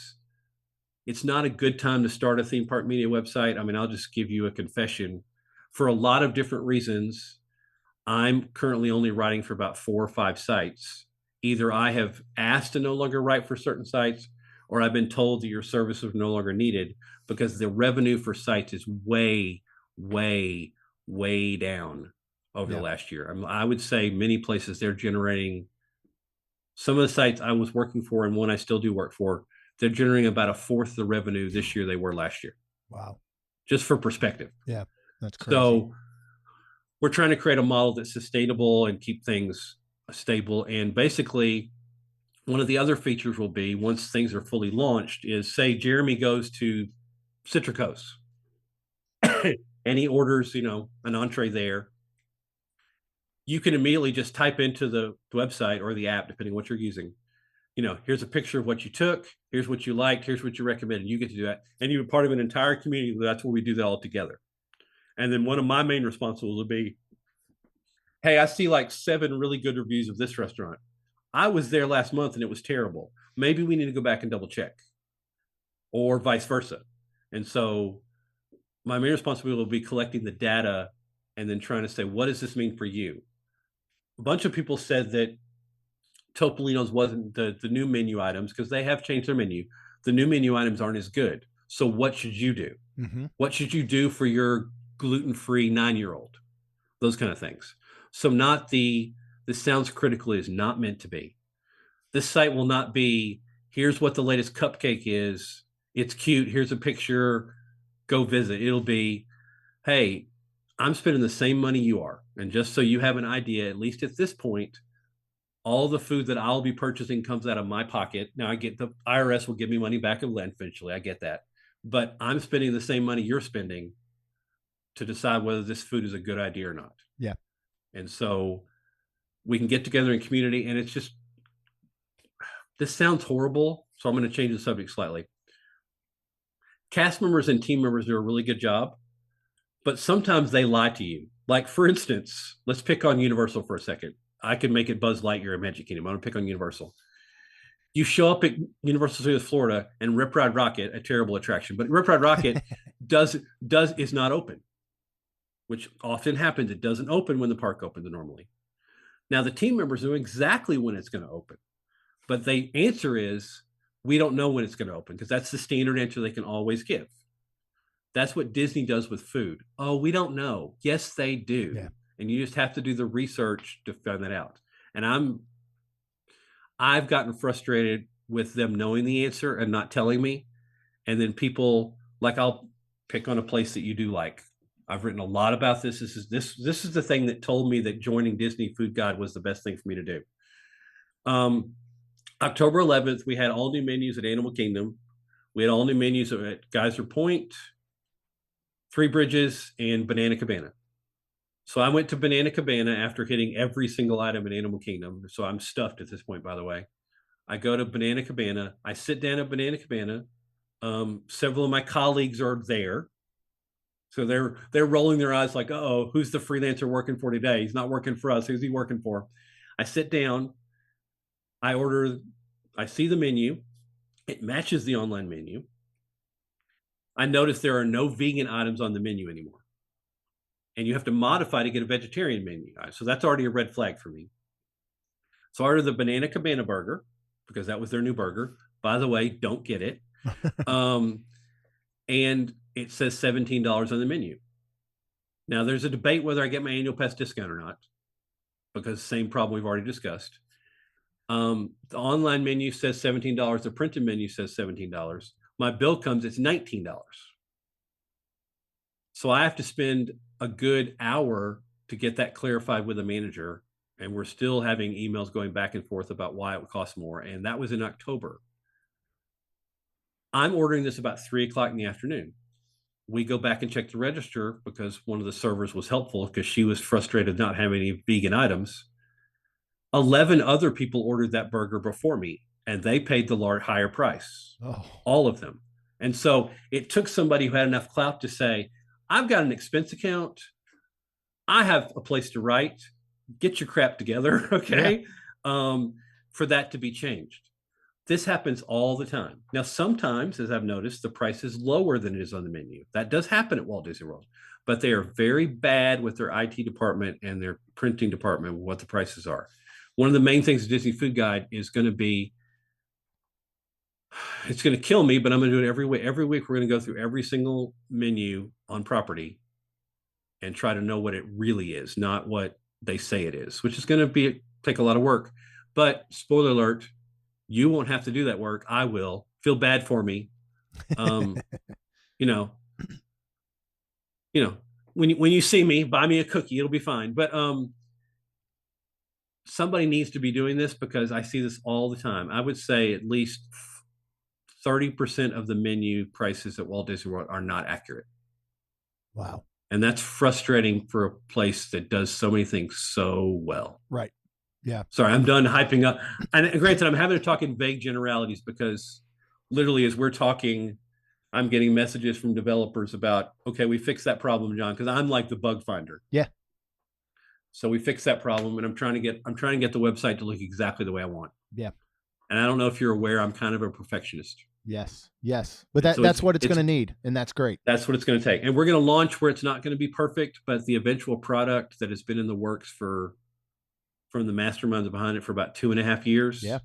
it's not a good time to start a theme park media website. I mean, I'll just give you a confession. For a lot of different reasons, I'm currently only writing for about 4 or 5 sites. Either I have asked to no longer write for certain sites, or I've been told that your services are no longer needed because the revenue for sites is way, way, way down over the last year. I would say many places they're generating, some of the sites I was working for and one I still do work for, they're generating about 1/4 the revenue this year they were last year. Wow. Just for perspective. Yeah, that's crazy. So we're trying to create a model that's sustainable and keep things stable. And basically, one of the other features will be, once things are fully launched, is say Jeremy goes to Citricos and he orders, an entree there. You can immediately just type into the website or the app, depending on what you're using. Here's a picture of what you took. Here's what you liked. Here's what you recommended. You get to do that. And you're part of an entire community. That's where we do that all together. And then one of my main responsibilities will be, hey, I see like 7 really good reviews of this restaurant. I was there last month and it was terrible. Maybe we need to go back and double check, or vice versa. And so my main responsibility will be collecting the data and then trying to say, what does this mean for you? A bunch of people said that Topolino's wasn't the new menu items, because they have changed their menu. The new menu items aren't as good. So what should you do? Mm-hmm. What should you do for your gluten-free 9-year-old? Those kind of things. So this sounds critical is not meant to be. This site will not be, here's what the latest cupcake is. It's cute. Here's a picture. Go visit. It'll be, hey, I'm spending the same money you are. And just so you have an idea, at least at this point, all the food that I'll be purchasing comes out of my pocket. Now, I get the IRS will give me money back eventually. I get that. But I'm spending the same money you're spending to decide whether this food is a good idea or not. Yeah. And so we can get together in community, and it's just, this sounds horrible, so I'm going to change the subject slightly. Cast members and team members do a really good job, but sometimes they lie to you. Like, for instance, let's pick on Universal for a second. I could make it Buzz Lightyear or Magic Kingdom. I'm going to pick on Universal. You show up at Universal Studios Florida and Rip Ride Rocket, a terrible attraction, but Rip Ride Rocket is not open, which often happens. It doesn't open when the park opens normally. Now the team members know exactly when it's going to open, but the answer is we don't know when it's going to open because that's the standard answer they can always give. That's what Disney does with food. Oh, we don't know. Yes, they do. Yeah. And you just have to do the research to find that out. And I've gotten frustrated with them knowing the answer and not telling me. And then people, like, I'll pick on a place that you do like. I've written a lot about this. This is the thing that told me that joining Disney Food Guide was the best thing for me to do. October 11th, we had all new menus at Animal Kingdom. We had all new menus at Geyser Point, Three Bridges, and Banana Cabana. So I went to Banana Cabana after hitting every single item in Animal Kingdom. So I'm stuffed at this point, by the way. I go to Banana Cabana. I sit down at Banana Cabana. Several of my colleagues are there. So they're rolling their eyes like, uh-oh, who's the freelancer working for today? He's not working for us. Who's he working for? I sit down. I see the menu. It matches the online menu. I notice there are no vegan items on the menu anymore. And you have to modify to get a vegetarian menu. So that's already a red flag for me. So I ordered the Banana Cabana burger because that was their new burger. By the way, don't get it. And it says $17 on the menu. Now there's a debate whether I get my annual pass discount or not, because same problem we've already discussed. The online menu says $17. The printed menu says $17. My bill comes, it's $19. So I have to spend a good hour to get that clarified with a manager. And we're still having emails going back and forth about why it would cost more. And that was in October. I'm ordering this about 3:00 in the afternoon. We go back and check the register because one of the servers was helpful because she was frustrated not having any vegan items. 11 other people ordered that burger before me, and they paid the higher price. Oh. All of them. And so it took somebody who had enough clout to say, I've got an expense account. I have a place to write. Get your crap together, okay? Yeah. For that to be changed. This happens all the time. Now, sometimes, as I've noticed, the price is lower than it is on the menu. That does happen at Walt Disney World, but they are very bad with their IT department and their printing department with what the prices are. One of the main things of Disney Food Guide is going to be, it's going to kill me, but I'm going to do it every week. Every week, we're going to go through every single menu on property and try to know what it really is, not what they say it is, which is going to take a lot of work. But spoiler alert, you won't have to do that work. I will. Feel bad for me. When you see me, buy me a cookie. It'll be fine. But somebody needs to be doing this because I see this all the time. I would say at least 30% of the menu prices at Walt Disney World are not accurate. Wow. And that's frustrating for a place that does so many things so well. Right. Yeah. Sorry, I'm done hyping up. And granted, I'm having to talk in vague generalities because literally as we're talking, I'm getting messages from developers about, okay, we fixed that problem, John, because I'm like the bug finder. Yeah. So we fixed that problem, and I'm trying to get the website to look exactly the way I want. Yeah. And I don't know if you're aware, I'm kind of a perfectionist. Yes. But that's what it's going to need, and that's great. That's what it's going to take. And we're going to launch where it's not going to be perfect, but the eventual product that has been in the works from the masterminds behind it for about 2.5 years. Yeah.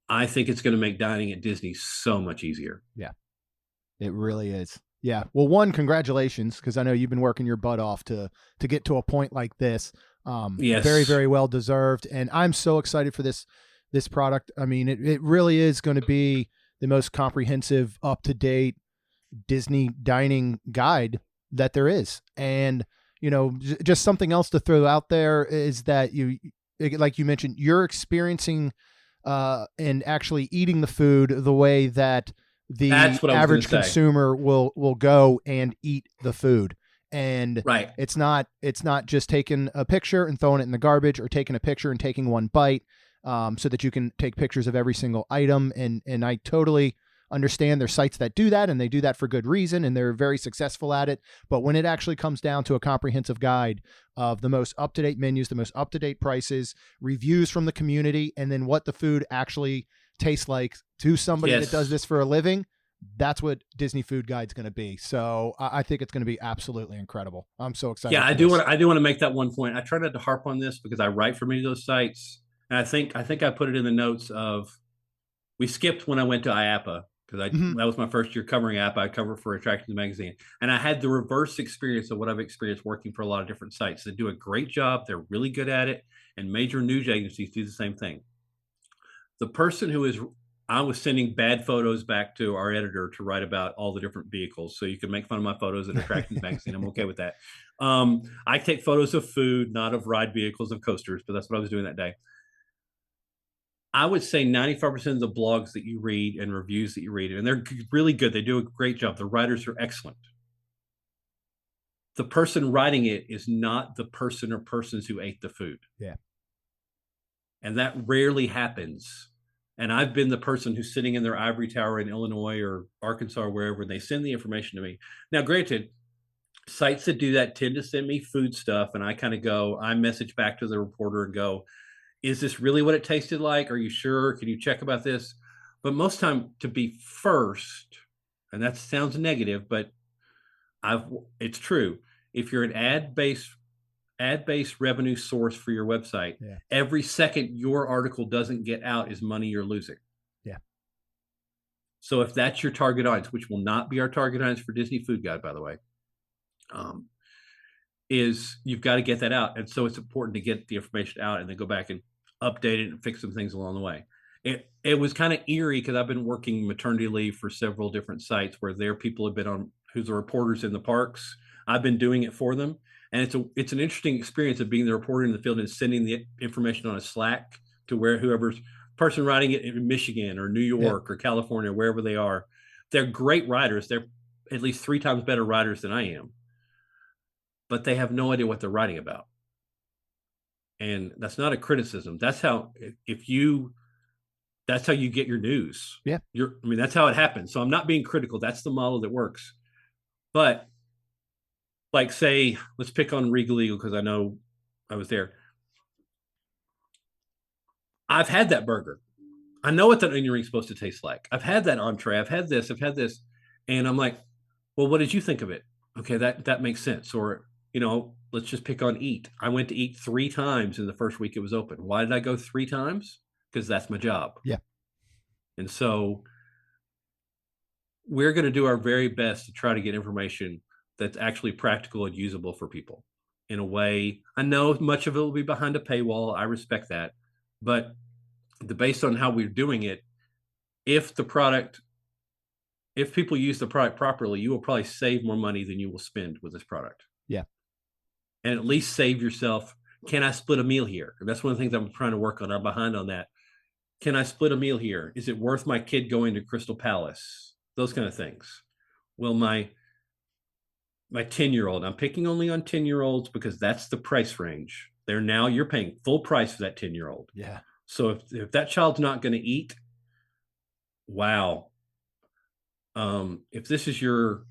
I think it's going to make dining at Disney so much easier. Yeah, it really is. Yeah. Well, one, congratulations, because I know you've been working your butt off to get to a point like this. Yes. Very, very well deserved. And I'm so excited for this product. I mean, it really is going to be the most comprehensive, up-to-date Disney dining guide that there is. And, just something else to throw out there is that like you mentioned, you're experiencing and actually eating the food the way that the average consumer will go and eat the food. And right. It's not just taking a picture and throwing it in the garbage, or taking a picture and taking one bite, so that you can take pictures of every single item. And I totally understand there's sites that do that, and they do that for good reason, and they're very successful at it. But when it actually comes down to a comprehensive guide of the most up-to-date menus, the most up-to-date prices, reviews from the community, and then what the food actually tastes like to somebody that does this for a living, that's what Disney Food Guide's going to be. So I think it's going to be absolutely incredible. I'm so excited. Yeah, I do want to make that one point. I try not to harp on this because I write for many of those sites, and I think I put it in the notes of, we skipped when I went to IAPA because that was my first year covering IAPA. I covered for Attractions Magazine, and I had the reverse experience of what I've experienced working for a lot of different sites. They do a great job. They're really good at it, and major news agencies do the same thing. The person I was sending bad photos back to our editor to write about all the different vehicles. So you can make fun of my photos at Attractions Magazine. I'm okay with that. I take photos of food, not of ride vehicles, of coasters, but that's what I was doing that day. I would say 95% of the blogs that you read and reviews that you read, and they're really good. They do a great job. The writers are excellent. The person writing it is not the person or persons who ate the food. Yeah. And that rarely happens. And I've been the person who's sitting in their ivory tower in Illinois or Arkansas or wherever, and they send the information to me. Now, granted, sites that do that tend to send me food stuff, and I message back to the reporter and go, is this really what it tasted like? Are you sure? Can you check about this? But most time, to be first, and that sounds negative, but it's true. If you're an ad-based revenue source for your website, every second your article doesn't get out is money you're losing. Yeah. So if that's your target audience, which will not be our target audience for Disney Food Guide, by the way, is you've got to get that out. And so it's important to get the information out and then go back and update it and fix some things along the way. It was kind of eerie because I've been working maternity leave for several different sites where their people have been on, who's the reporters in the parks. I've been doing it for them. And it's an interesting experience of being the reporter in the field and sending the information on a Slack to where whoever's person writing it in Michigan or New York or California, wherever they are. They're great writers. They're at least 3 times better writers than I am. But they have no idea what they're writing about. And that's not a criticism. That's how you get your news. Yeah. That's how it happens. So I'm not being critical. That's the model that works. But like, say, let's pick on Regal Eagle because I know I was there. I've had that burger. I know what that onion ring's supposed to taste like. I've had that entree. I've had this. And I'm like, well, what did you think of it? Okay, that makes sense. Or, let's just pick on Eat. I went to Eat 3 times in the first week it was open. Why did I go 3 times? Because that's my job. Yeah. And so we're going to do our very best to try to get information that's actually practical and usable for people in a way. I know much of it will be behind a paywall. I respect that. But based on how we're doing it, if people use the product properly, you will probably save more money than you will spend with this product. Yeah. And at least save yourself. Can I split a meal here? That's one of the things I'm trying to work on. I'm behind on that. Can I split a meal here? Is it worth my kid going to Crystal Palace? Those kind of things. Will my 10-year-old, I'm picking only on 10-year-olds because that's the price range. You're paying full price for that 10-year-old. Yeah. So if that child's not going to eat, wow. If this is your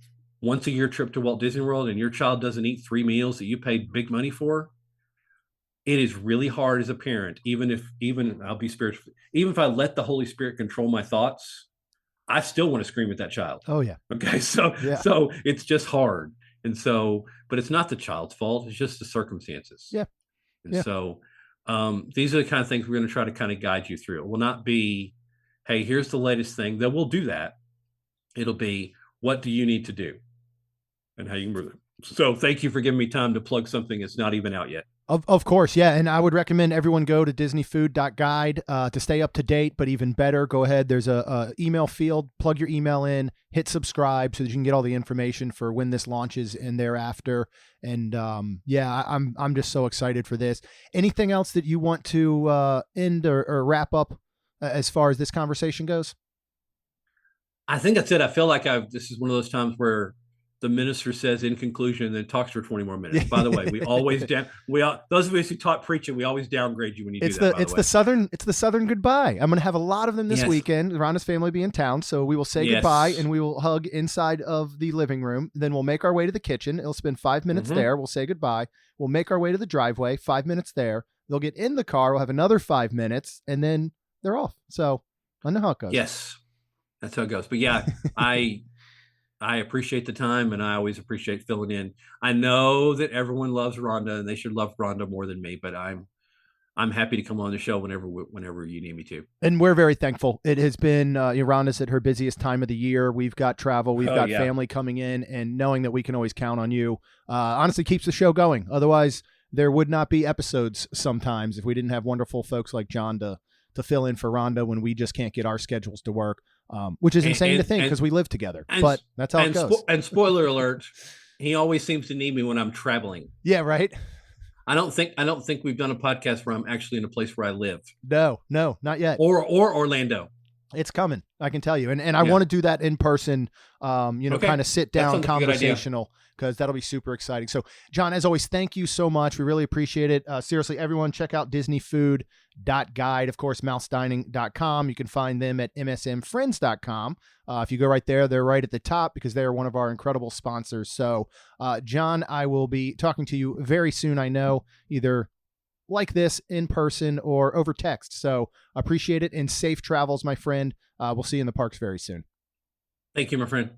once a year trip to Walt Disney World and your child doesn't eat 3 meals that you paid big money for, it is really hard as a parent, even I'll be spiritual, even if I let the Holy Spirit control my thoughts, I still want to scream at that child. Oh yeah. Okay. So it's just hard. And so, but it's not the child's fault. It's just the circumstances. Yeah. And so these are the kind of things we're going to try to kind of guide you through. It will not be, hey, here's the latest thing. That we'll do that. It'll be, what do you need to do and how you can improve it. So thank you for giving me time to plug something that's not even out yet. Of course, yeah. And I would recommend everyone go to disneyfood.guide to stay up to date, but even better, go ahead. There's a email field, plug your email in, hit subscribe so that you can get all the information for when this launches and thereafter. And I'm just so excited for this. Anything else that you want to end or wrap up as far as this conversation goes? I think that's it. I feel like this is one of those times where the minister says in conclusion, and then talks for 20 more minutes. By the way, we always those of us who taught preaching, we always downgrade you when you do that. It's the Southern goodbye. I'm going to have a lot of them this weekend. Rhonda's family be in town, so we will say goodbye and we will hug inside of the living room. Then we'll make our way to the kitchen. It'll spend 5 minutes there. We'll say goodbye. We'll make our way to the driveway. 5 minutes there. They'll get in the car. We'll have another 5 minutes, and then they're off. So I know how it goes. Yes, that's how it goes. But yeah, I appreciate the time, and I always appreciate filling in. I know that everyone loves Rhonda, and they should love Rhonda more than me, but I'm happy to come on the show whenever you need me to. And we're very thankful. It has been Rhonda's at her busiest time of the year. We've got travel, we've got family coming in, and knowing that we can always count on you honestly keeps the show going. Otherwise, there would not be episodes sometimes if we didn't have wonderful folks like John to fill in for Rhonda when we just can't get our schedules to work. Which is insane to think because we live together, but that's how it goes. And spoiler alert, he always seems to need me when I'm traveling. Yeah, right. I don't think we've done a podcast where I'm actually in a place where I live. No, not yet. Or Orlando. It's coming, I can tell you. And I want to do that in person, kind of sit down conversational, because that'll be super exciting. So, John, as always, thank you so much. We really appreciate it. Seriously, everyone, check out DisneyFood.guide, of course, mousedining.com. You can find them at msmfriends.com. If you go right there, they're right at the top because they're one of our incredible sponsors. So, John, I will be talking to you very soon, I know, either like this in person or over text. So appreciate it, and safe travels, my friend. We'll see you in the parks very soon. Thank you, my friend.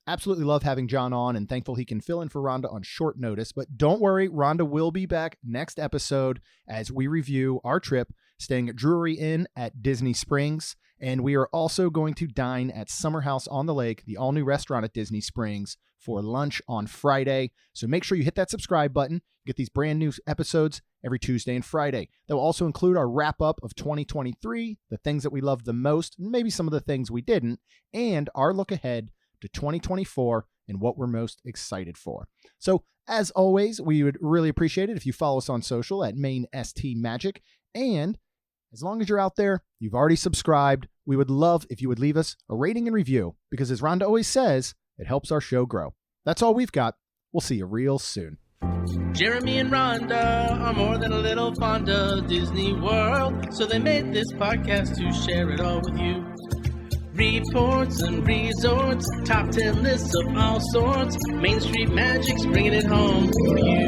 Absolutely love having John on, and thankful he can fill in for Rhonda on short notice. But don't worry, Rhonda will be back next episode as we review our trip staying at Drury Inn at Disney Springs. And we are also going to dine at Summer House on the Lake, the all-new restaurant at Disney Springs, for lunch on Friday. So make sure you hit that subscribe button. Get these brand new episodes every Tuesday and Friday. That will also include our wrap-up of 2023, the things that we loved the most, maybe some of the things we didn't, and our look ahead to 2024 and what we're most excited for. So as always, we would really appreciate it if you follow us on social at MainSTMagic. And as long as you're out there, you've already subscribed, we would love if you would leave us a rating and review, because as Rhonda always says, it helps our show grow. That's all we've got. We'll see you real soon. Jeremy and Rhonda are more than a little fond of Disney World, so they made this podcast to share it all with you. Reports and resorts, top 10 lists of all sorts, Main Street Magic's bringing it home for you.